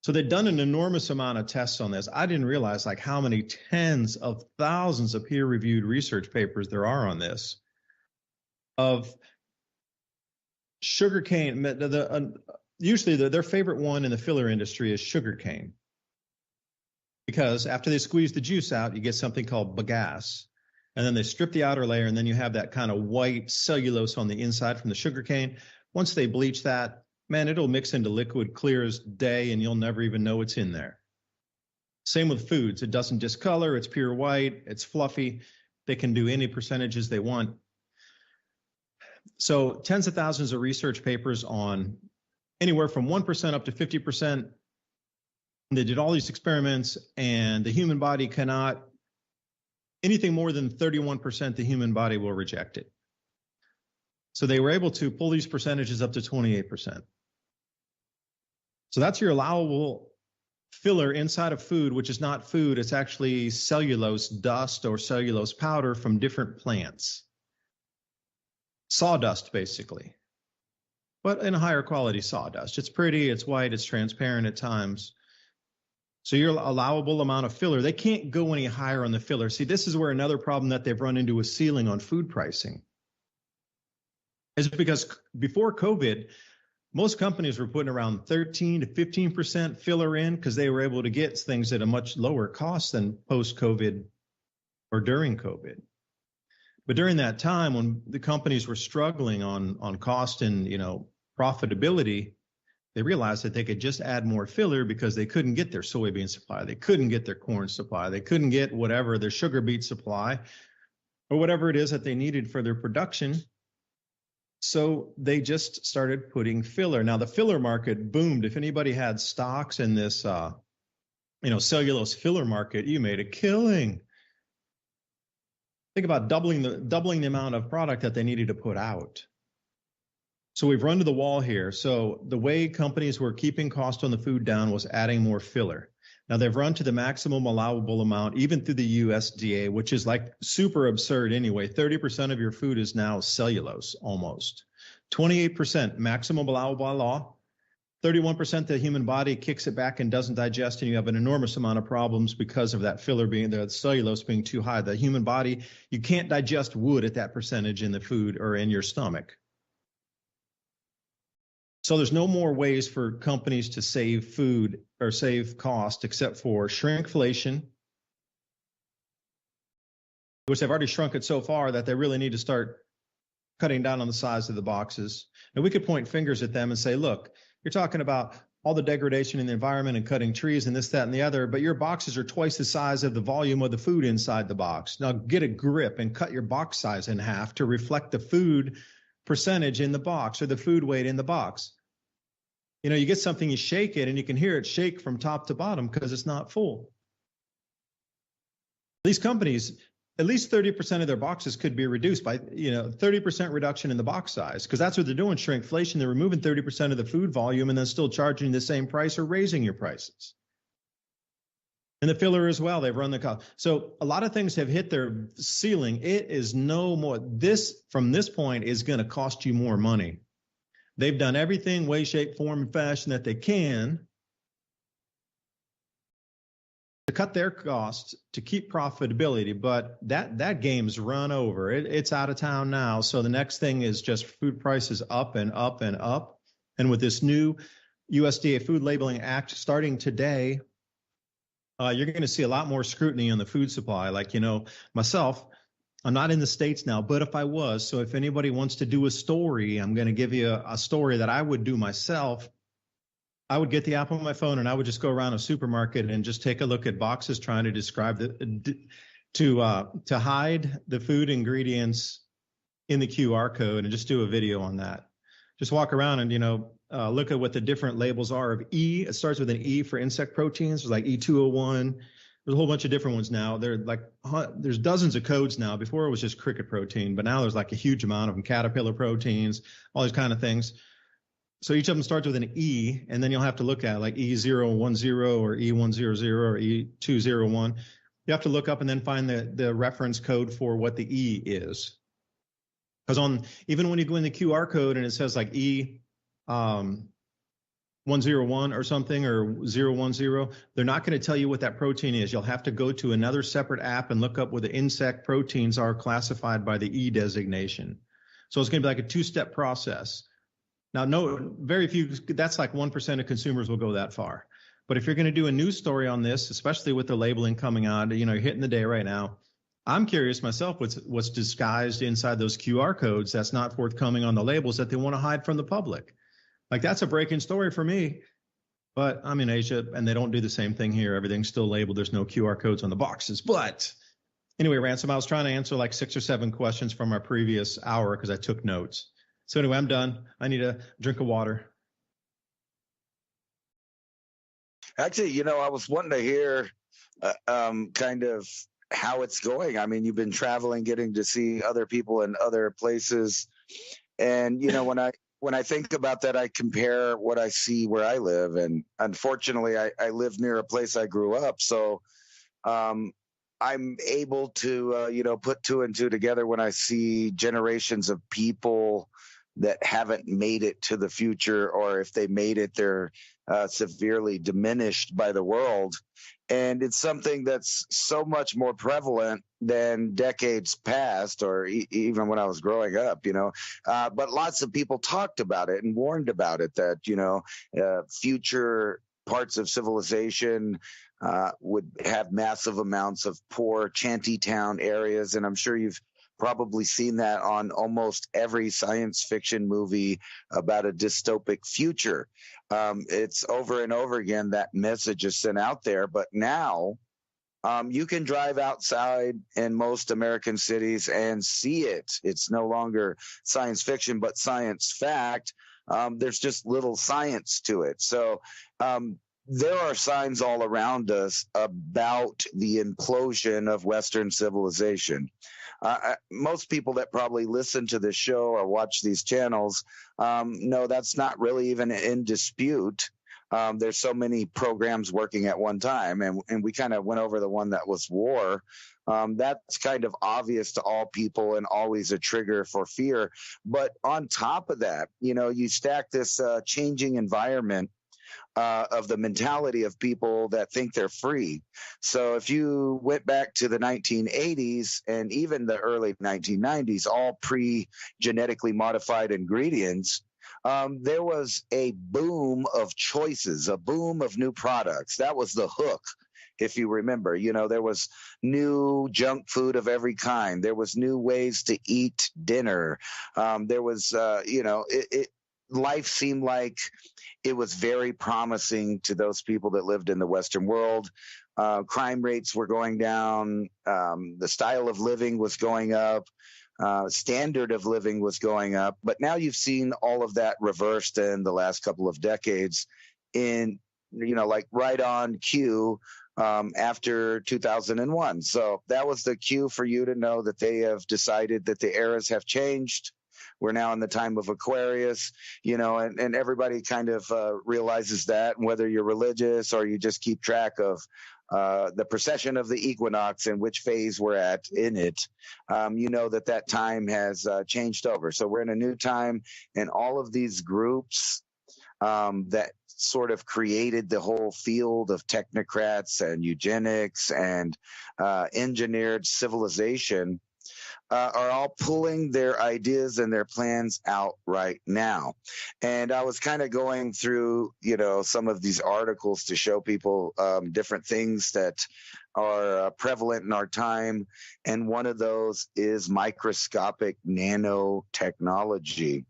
So they've done an enormous amount of tests on this. I didn't realize like how many tens of thousands of peer-reviewed research papers there are on this. Of sugarcane, usually their favorite one in the filler industry is sugarcane. Because after they squeeze the juice out, you get something called bagasse. And then they strip the outer layer, and then you have that kind of white cellulose on the inside from the sugarcane. Once they bleach that, man, it'll mix into liquid clear as day, and you'll never even know it's in there. Same with foods. It doesn't discolor. It's pure white. It's fluffy. They can do any percentages they want. So tens of thousands of research papers on anywhere from 1% up to 50%. They did all these experiments, and the human body cannot, anything more than 31%, the human body will reject it. So they were able to pull these percentages up to 28%. So that's your allowable filler inside of food, which is not food. It's actually cellulose dust or cellulose powder from different plants. Sawdust, basically. But in a higher quality sawdust. It's pretty, it's white, it's transparent at times. So your allowable amount of filler, they can't go any higher on the filler. See, this is where another problem that they've run into a ceiling on food pricing. Is because before COVID, most companies were putting around 13 to 15% filler in because they were able to get things at a much lower cost than post-COVID or during COVID. But during that time when the companies were struggling on cost and profitability, they realized that they could just add more filler because they couldn't get their soybean supply, they couldn't get their corn supply, they couldn't get whatever their sugar beet supply or whatever it is that they needed for their production. So they just started putting filler. Now the filler market boomed. If anybody had stocks in this, cellulose filler market, you made a killing. Think about doubling the amount of product that they needed to put out. So we've run to the wall here. So the way companies were keeping cost on the food down was adding more filler. Now they've run to the maximum allowable amount, even through the USDA, which is like super absurd anyway. 30% of your food is now cellulose, almost. 28% maximum allowable by law. 31% the human body kicks it back and doesn't digest, and you have an enormous amount of problems because of that filler being, the cellulose being too high. The human body, you can't digest wood at that percentage in the food or in your stomach. So there's no more ways for companies to save food or save cost except for shrinkflation, which they've already shrunk it so far that they really need to start cutting down on the size of the boxes. And we could point fingers at them and say, look, you're talking about all the degradation in the environment and cutting trees and this, that, and the other, but your boxes are twice the size of the volume of the food inside the box. Now get a grip and cut your box size in half to reflect the food percentage in the box or the food weight in the box. You know, you get something, you shake it, and you can hear it shake from top to bottom because it's not full. These companies, at least 30% of their boxes could be reduced by, 30% reduction in the box size, because that's what they're doing, shrinkflation. They're removing 30% of the food volume and then still charging the same price or raising your prices. And the filler as well, they've run the cost. So a lot of things have hit their ceiling. It is no more, from this point is going to cost you more money. They've done everything, way, shape, form, and fashion that they can to cut their costs to keep profitability, but that game's run over. It's out of town now. So the next thing is just food prices up and up and up. And with this new USDA Food Labeling Act starting today, you're going to see a lot more scrutiny on the food supply. Like, myself, I'm not in the States now, but if I was, so if anybody wants to do a story, I'm going to give you a story that I would do myself. I would get the app on my phone and I would just go around a supermarket and just take a look at boxes trying to describe to hide the food ingredients in the QR code and just do a video on that. Just walk around and, look at what the different labels are of E. It starts with an E for insect proteins. There's like E201. There's a whole bunch of different ones now. There's dozens of codes now. Before it was just cricket protein, but now there's like a huge amount of them, caterpillar proteins, all these kind of things. So each of them starts with an E, and then you'll have to look at like E010 or E100 or E201. You have to look up and then find the reference code for what the E is. Because even when you go in the QR code and it says like E101 or something or 010, they're not going to tell you what that protein is. You'll have to go to another separate app and look up where the insect proteins are classified by the E designation. So it's going to be like a two-step process. Now, very few, that's like 1% of consumers will go that far. But if you're going to do a news story on this, especially with the labeling coming on, you're hitting the day right now. I'm curious myself what's disguised inside those QR codes that's not forthcoming on the labels that they want to hide from the public. Like, that's a breaking story for me. But I'm in Asia and they don't do the same thing here. Everything's still labeled. There's no QR codes on the boxes. But anyway, Ransom, I was trying to answer like 6 or 7 questions from our previous hour because I took notes. So anyway, I'm done. I need a drink of water. Actually, I was wanting to hear kind of how it's going. I mean, you've been traveling, getting to see other people in other places. And, when I think about that, I compare what I see where I live. And unfortunately, I live near a place I grew up. So I'm able to, put 2 and 2 together when I see generations of people that haven't made it to the future, or if they made it, they're severely diminished by the world. And it's something that's so much more prevalent than decades past, or even when I was growing up, but lots of people talked about it and warned about it, that, future parts of civilization would have massive amounts of poor shantytown areas. And I'm sure you've probably seen that on almost every science fiction movie about a dystopic future. It's over and over again, that message is sent out there. But now you can drive outside in most American cities and see it. It's no longer science fiction, but science fact. There's just little science to it. So there are signs all around us about the implosion of Western civilization. Most people that probably listen to this show or watch these channels know that's not really even in dispute. There's so many programs working at one time, and we kind of went over the one that was war. That's kind of obvious to all people and always a trigger for fear. But on top of that, you stack this changing environment of the mentality of people that think they're free. So if you went back to the 1980s and even the early 1990s, all pre-genetically modified ingredients, there was a boom of choices, a boom of new products. That was the hook. If you remember, there was new junk food of every kind. There was new ways to eat dinner. There was, life seemed like it was very promising to those people that lived in the Western world. Crime rates were going down. The style of living was going up. Standard of living was going up. But now you've seen all of that reversed in the last couple of decades in, like right on cue after 2001. So that was the cue for you to know that they have decided that the eras have changed. We're now in the time of Aquarius, and everybody kind of realizes that, whether you're religious or you just keep track of the precession of the equinox and which phase we're at in it, that time has changed over. So we're in a new time, and all of these groups that sort of created the whole field of technocrats and eugenics and engineered civilization are all pulling their ideas and their plans out right now. And I was kind of going through, some of these articles to show people different things that are prevalent in our time. And one of those is microscopic nanotechnology.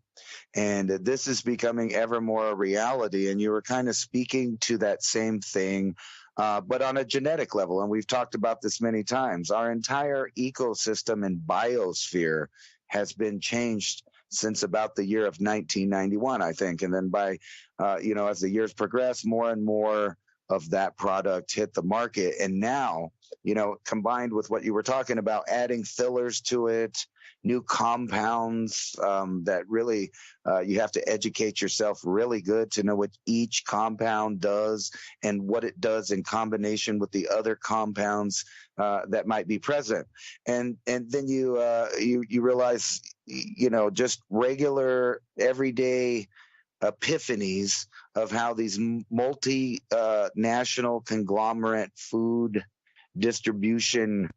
And this is becoming ever more a reality. And you were kind of speaking to that same thing, but on a genetic level. And we've talked about this many times. Our entire ecosystem and biosphere has been changed since about the year of 1991, I think. And then by, as the years progress, more and more of that product hit the market. And now, combined with what you were talking about, adding fillers to it, new compounds that really you have to educate yourself really good to know what each compound does and what it does in combination with the other compounds that might be present. And then you realize, just regular everyday epiphanies of how these multinational conglomerate food distribution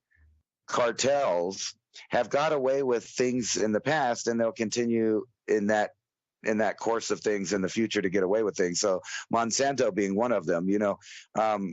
cartels have got away with things in the past, and they'll continue in that course of things in the future to get away with things. So Monsanto being one of them,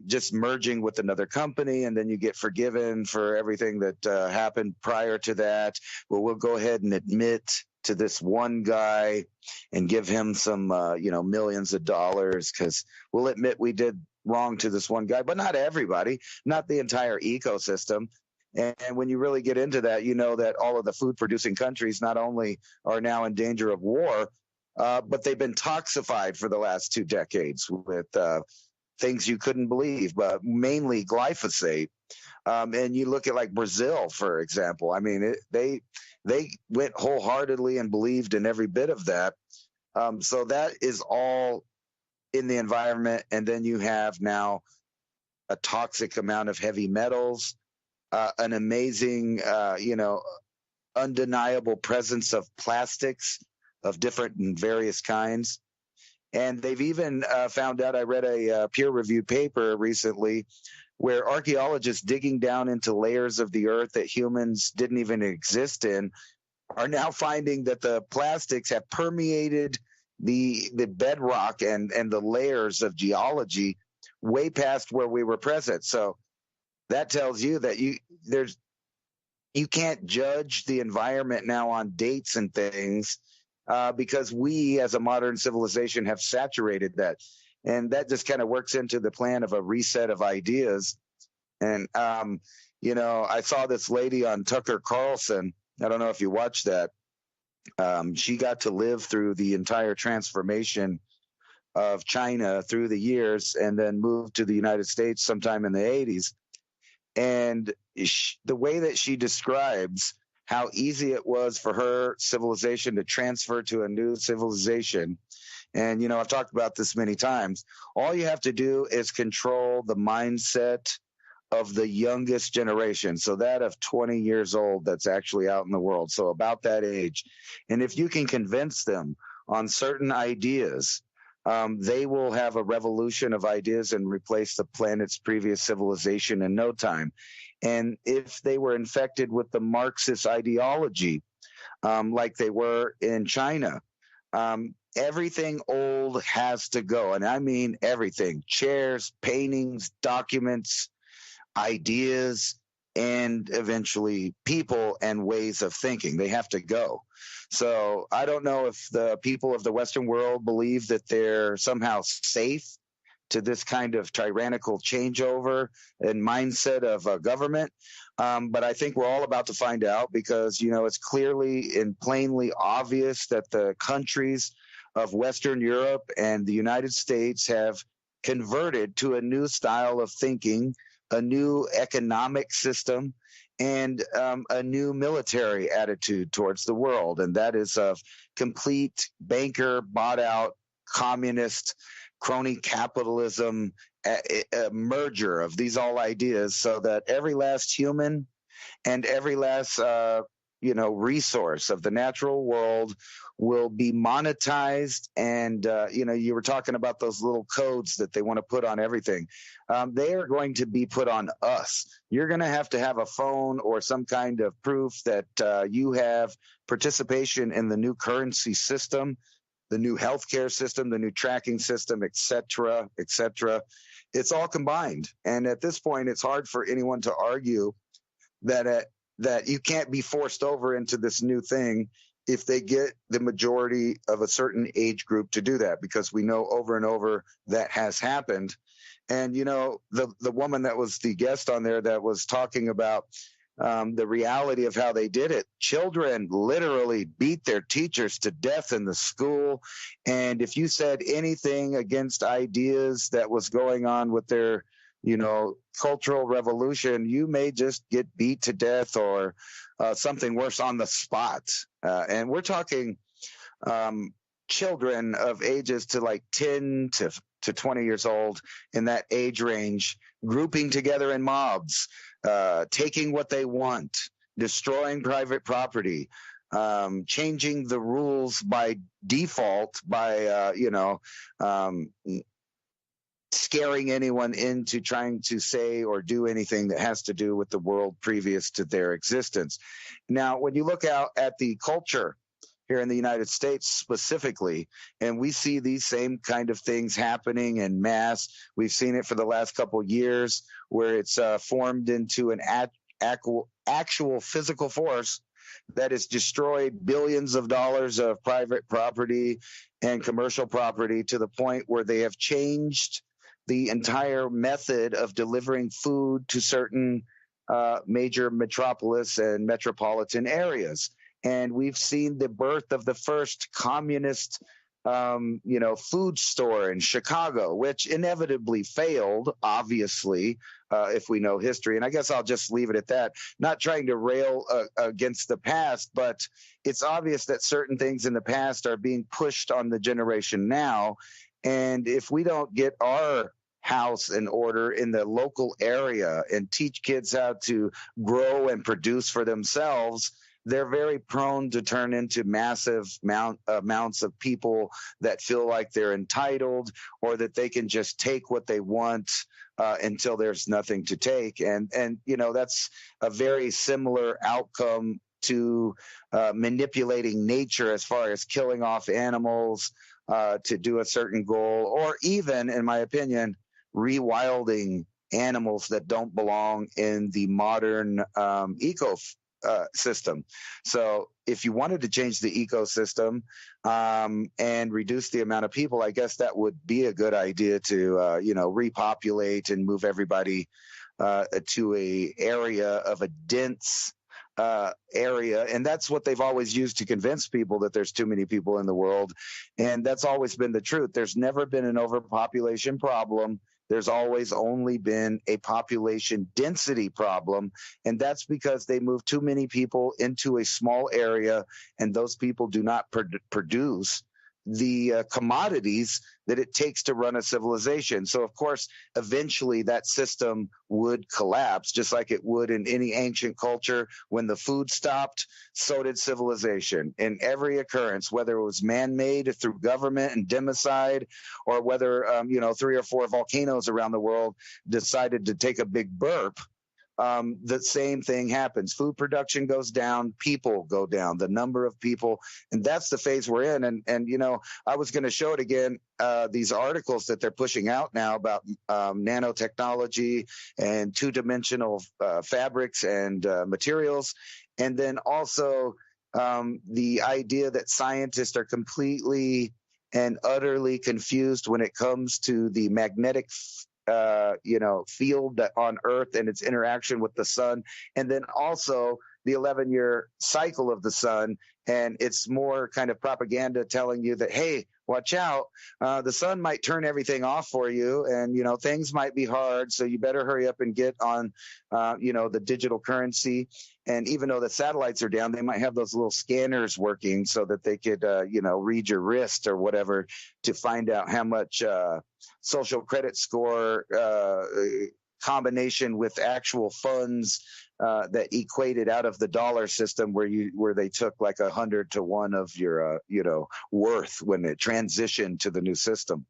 just merging with another company, and then you get forgiven for everything that happened prior to that. Well, we'll go ahead and admit to this one guy and give him some, millions of dollars, because we'll admit we did wrong to this one guy, but not everybody, not the entire ecosystem. And when you really get into that, that all of the food producing countries not only are now in danger of war, but they've been toxified for the last 2 decades with things you couldn't believe, but mainly glyphosate. And you look at like Brazil, for example. I mean, they went wholeheartedly and believed in every bit of that. So that is all in the environment. And then you have now a toxic amount of heavy metals, an amazing, undeniable presence of plastics of different and various kinds. And they've even found out, I read a peer-reviewed paper recently where archaeologists digging down into layers of the earth that humans didn't even exist in are now finding that the plastics have permeated the bedrock and the layers of geology way past where we were present. So that tells you that you can't judge the environment now on dates and things because we as a modern civilization have saturated that. And that just kind of works into the plan of a reset of ideas. And, I saw this lady on Tucker Carlson. I don't know if you watched that. She got to live through the entire transformation of China through the years and then moved to the United States sometime in the 80s. And the way that she describes how easy it was for her civilization to transfer to a new civilization. And, I've talked about this many times. All you have to do is control the mindset of the youngest generation. So that of 20 years old that's actually out in the world. So about that age. And if you can convince them on certain ideas, they will have a revolution of ideas and replace the planet's previous civilization in no time. And if they were infected with the Marxist ideology, like they were in China, everything old has to go. And I mean everything: chairs, paintings, documents, ideas, and eventually people and ways of thinking. They have to go. So I don't know if the people of the Western world believe that they're somehow safe to this kind of tyrannical changeover and mindset of government. But I think we're all about to find out, because, it's clearly and plainly obvious that the countries of Western Europe and the United States have converted to a new style of thinking, a new economic system, and a new military attitude towards the world. And that is a complete banker bought out communist crony capitalism, a merger of these all ideas, so that every last human and every last resource of the natural world will be monetized. And you were talking about those little codes that they want to put on everything. They are going to be put on us. You're going to have a phone or some kind of proof that you have participation in the new currency system, the new healthcare system, the new tracking system, et cetera, et cetera. It's all combined. And at this point, it's hard for anyone to argue that you can't be forced over into this new thing if they get the majority of a certain age group to do that, because we know over and over that has happened. And, the woman that was the guest on there that was talking about the reality of how they did it. Children literally beat their teachers to death in the school. And if you said anything against ideas that was going on with their, cultural revolution, you may just get beat to death or something worse on the spot. And we're talking children of ages to like 10 to 20 years old, in that age range, grouping together in mobs, taking what they want, destroying private property, changing the rules by default by, scaring anyone into trying to say or do anything that has to do with the world previous to their existence. Now, when you look out at the culture here in the United States specifically, and we see these same kind of things happening en masse. We've seen it for the last couple of years, where it's formed into an actual physical force that has destroyed billions of dollars of private property and commercial property, to the point where they have changed the entire method of delivering food to certain major metropolis and metropolitan areas. And we've seen the birth of the first communist, food store in Chicago, which inevitably failed, obviously, if we know history. And I guess I'll just leave it at that. Not trying to rail against the past, but it's obvious that certain things in the past are being pushed on the generation now. And if we don't get our house in order in the local area and teach kids how to grow and produce for themselves, they're very prone to turn into massive amounts of people that feel like they're entitled, or that they can just take what they want until there's nothing to take. And that's a very similar outcome to manipulating nature, as far as killing off animals to do a certain goal, or even, in my opinion, rewilding animals that don't belong in the modern ecosystem. So if you wanted to change the ecosystem and reduce the amount of people, I guess that would be a good idea to, repopulate and move everybody to a area of a dense area. And that's what they've always used to convince people that there's too many people in the world. And that's always been the truth. There's never been an overpopulation problem. There's always only been a population density problem. And that's because they move too many people into a small area, and those people do not produce the commodities that it takes to run a civilization. So, of course, eventually that system would collapse, just like it would in any ancient culture. When the food stopped, so did civilization. In every occurrence, whether it was man-made through government and democide, or whether, 3 or 4 volcanoes around the world decided to take a big burp, the same thing happens. Food production goes down, people go down, the number of people, and that's the phase we're in. And you know, I was going to show it again, these articles that they're pushing out now about nanotechnology and two-dimensional fabrics and materials, and then also the idea that scientists are completely and utterly confused when it comes to the magnetic field on Earth and its interaction with the sun, and then also the 11-year cycle of the sun. And it's more kind of propaganda telling you that, hey, watch out, the sun might turn everything off for you, and things might be hard, so you better hurry up and get on the digital currency. And even though the satellites are down, they might have those little scanners working so that they could read your wrist or whatever to find out how much social credit score combination with actual funds that equated out of the dollar system, where they took like 100 to 1 of your worth when it transitioned to the new system.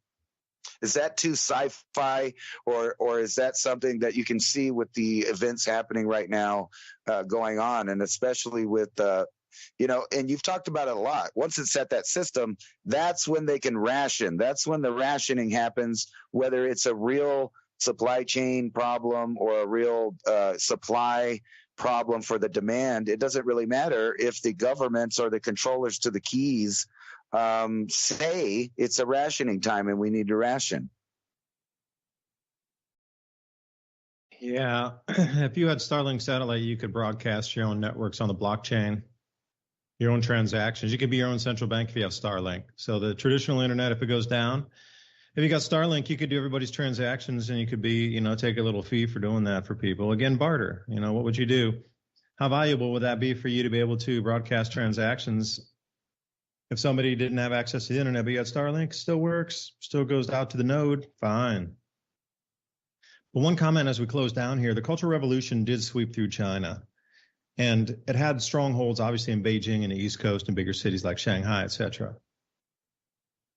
Is that too sci-fi, or is that something that you can see with the events happening right now going on, and especially with and you've talked about it a lot. Once it's at that system, that's when they can ration. That's when the rationing happens, whether it's a real supply chain problem or a real supply problem for the demand. It doesn't really matter if the governments or the controllers to the keys say it's a rationing time and we need to ration. Yeah, if you had Starlink satellite, you could broadcast your own networks on the blockchain, your own transactions. You could be your own central bank if you have Starlink. So the traditional internet, if it goes down, if you got Starlink, you could do everybody's transactions, and you could be, take a little fee for doing that for people. Again, barter. What would you do? How valuable would that be for you to be able to broadcast transactions? If somebody didn't have access to the internet, but you got Starlink, still works, still goes out to the node, fine. But one comment as we close down here, the Cultural Revolution did sweep through China, and it had strongholds, obviously, in Beijing and the East Coast and bigger cities like Shanghai, et cetera.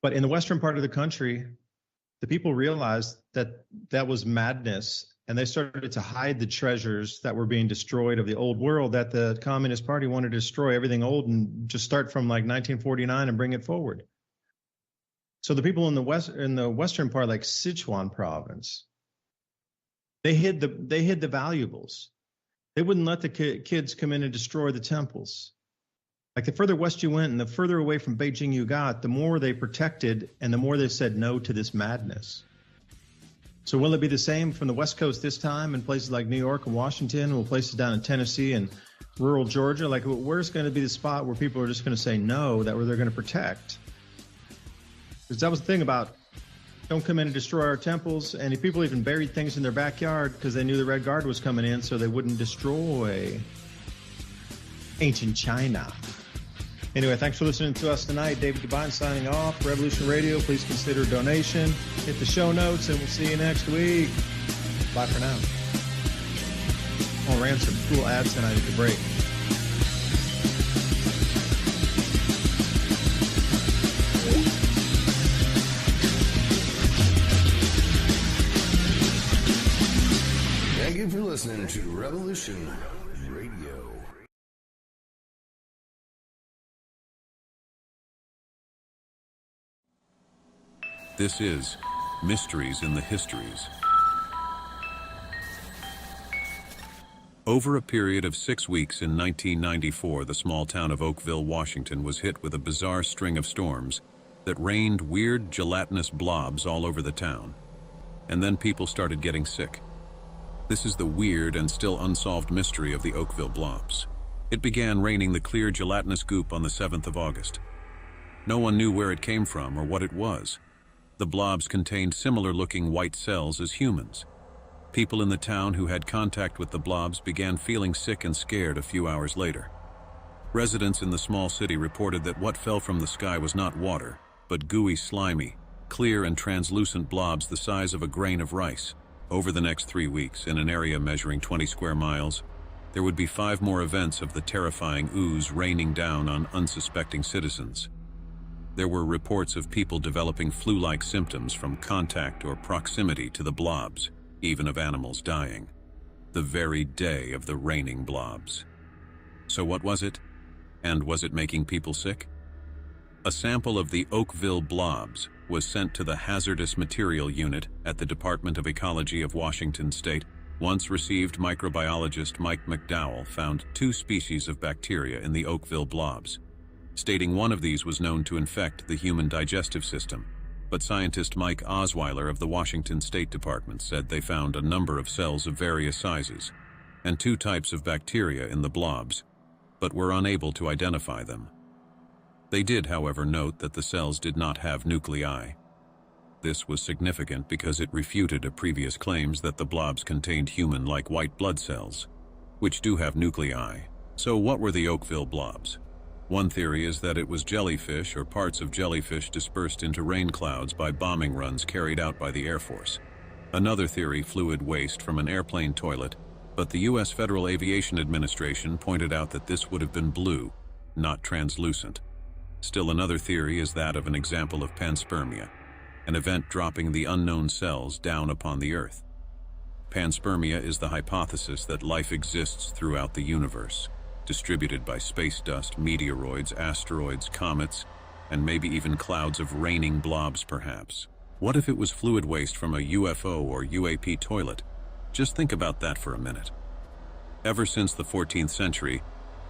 But in the western part of the country, the people realized that that was madness, and they started to hide the treasures that were being destroyed of the old world, that the Communist Party wanted to destroy everything old and just start from like 1949 and bring it forward. So the people in the western part, like Sichuan province, they hid the valuables. They wouldn't let the kids come in and destroy the temples. Like the further west you went and the further away from Beijing you got, the more they protected and the more they said no to this madness. So will it be the same from the West Coast this time in places like New York and Washington, or places down in Tennessee and rural Georgia? Like, where's going to be the spot where people are just going to say no, that where they're going to protect? Because that was the thing about don't come in and destroy our temples. And if people even buried things in their backyard because they knew the Red Guard was coming in, so they wouldn't destroy ancient China. Anyway, thanks for listening to us tonight. David DuByne signing off. Revolution Radio, please consider a donation. Hit the show notes, and we'll see you next week. Bye for now. Oh, Ransom, cool ads tonight at the break. Thank you for listening to Revolution Radio. This is Mysteries in the Histories. Over a period of 6 weeks in 1994, the small town of Oakville, Washington was hit with a bizarre string of storms that rained weird gelatinous blobs all over the town. And then people started getting sick. This is the weird and still unsolved mystery of the Oakville blobs. It began raining the clear gelatinous goop on the 7th of August. No one knew where it came from or what it was. The blobs contained similar-looking white cells as humans. People in the town who had contact with the blobs began feeling sick and scared a few hours later. Residents in the small city reported that what fell from the sky was not water, but gooey, slimy, clear and translucent blobs the size of a grain of rice. Over the next 3 weeks, in an area measuring 20 square miles, there would be 5 more events of the terrifying ooze raining down on unsuspecting citizens. There were reports of people developing flu-like symptoms from contact or proximity to the blobs, even of animals dying. the very day of the raining blobs. So what was it? And was it making people sick? A sample of the Oakville blobs was sent to the Hazardous Material Unit at the Department of Ecology of Washington State. Once received microbiologist Mike McDowell found 2 species of bacteria in the Oakville blobs, stating one of these was known to infect the human digestive system. But scientist Mike Osweiler of the Washington State Department said they found a number of cells of various sizes and 2 types of bacteria in the blobs, but were unable to identify them. They did, however, note that the cells did not have nuclei. This was significant because it refuted a previous claims that the blobs contained human-like white blood cells, which do have nuclei. So what were the Oakville blobs? One theory is that it was jellyfish or parts of jellyfish dispersed into rain clouds by bombing runs carried out by the Air Force. Another theory, fluid waste from an airplane toilet, but the U.S. Federal Aviation Administration pointed out that this would have been blue, not translucent. Still another theory is that of an example of panspermia, an event dropping the unknown cells down upon the Earth. Panspermia is the hypothesis that life exists throughout the universe, distributed by space dust, meteoroids, asteroids, comets, and maybe even clouds of raining blobs perhaps. What if it was fluid waste from a UFO or UAP toilet? Just think about that for a minute. Ever since the 14th century,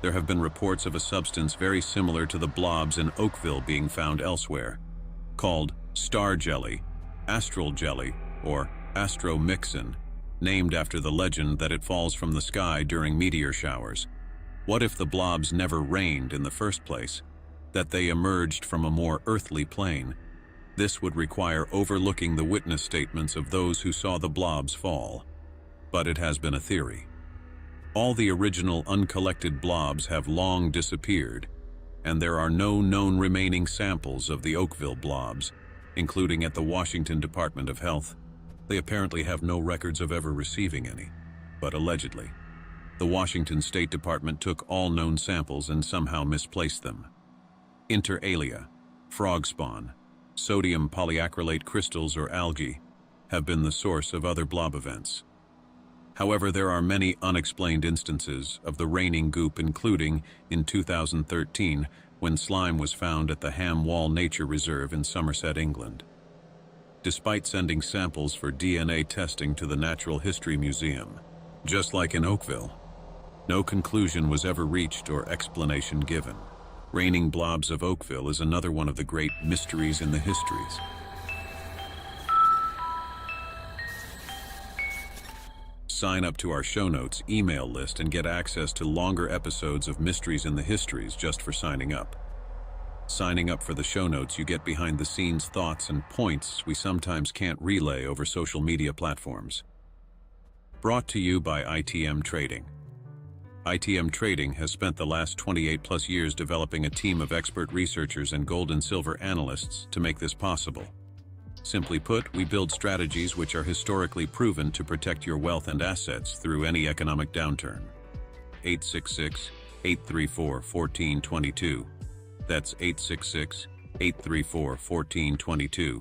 there have been reports of a substance very similar to the blobs in Oakville being found elsewhere, called star jelly, astral jelly, or astromyxin, named after the legend that it falls from the sky during meteor showers. What if the blobs never rained in the first place, that they emerged from a more earthly plane? This would require overlooking the witness statements of those who saw the blobs fall. But it has been a theory. All the original uncollected blobs have long disappeared, and there are no known remaining samples of the Oakville blobs, including at the Washington Department of Health. They apparently have no records of ever receiving any, but allegedly. The Washington State Department took all known samples and somehow misplaced them. Inter alia, frog spawn, sodium polyacrylate crystals or algae have been the source of other blob events. However, there are many unexplained instances of the raining goop, including in 2013 when slime was found at the Ham Wall Nature Reserve in Somerset, England. Despite sending samples for DNA testing to the Natural History Museum, just like in Oakville, no conclusion was ever reached or explanation given. Raining blobs of Oakville is another one of the great mysteries in the histories. Sign up to our show notes email list and get access to longer episodes of Mysteries in the Histories just for signing up. Signing up for the show notes, you get behind-the-scenes thoughts and points we sometimes can't relay over social media platforms. Brought to you by ITM Trading. ITM Trading has spent the last 28+ years developing a team of expert researchers and gold and silver analysts to make this possible. Simply put, we build strategies which are historically proven to protect your wealth and assets through any economic downturn. 866-834-1422. That's 866-834-1422.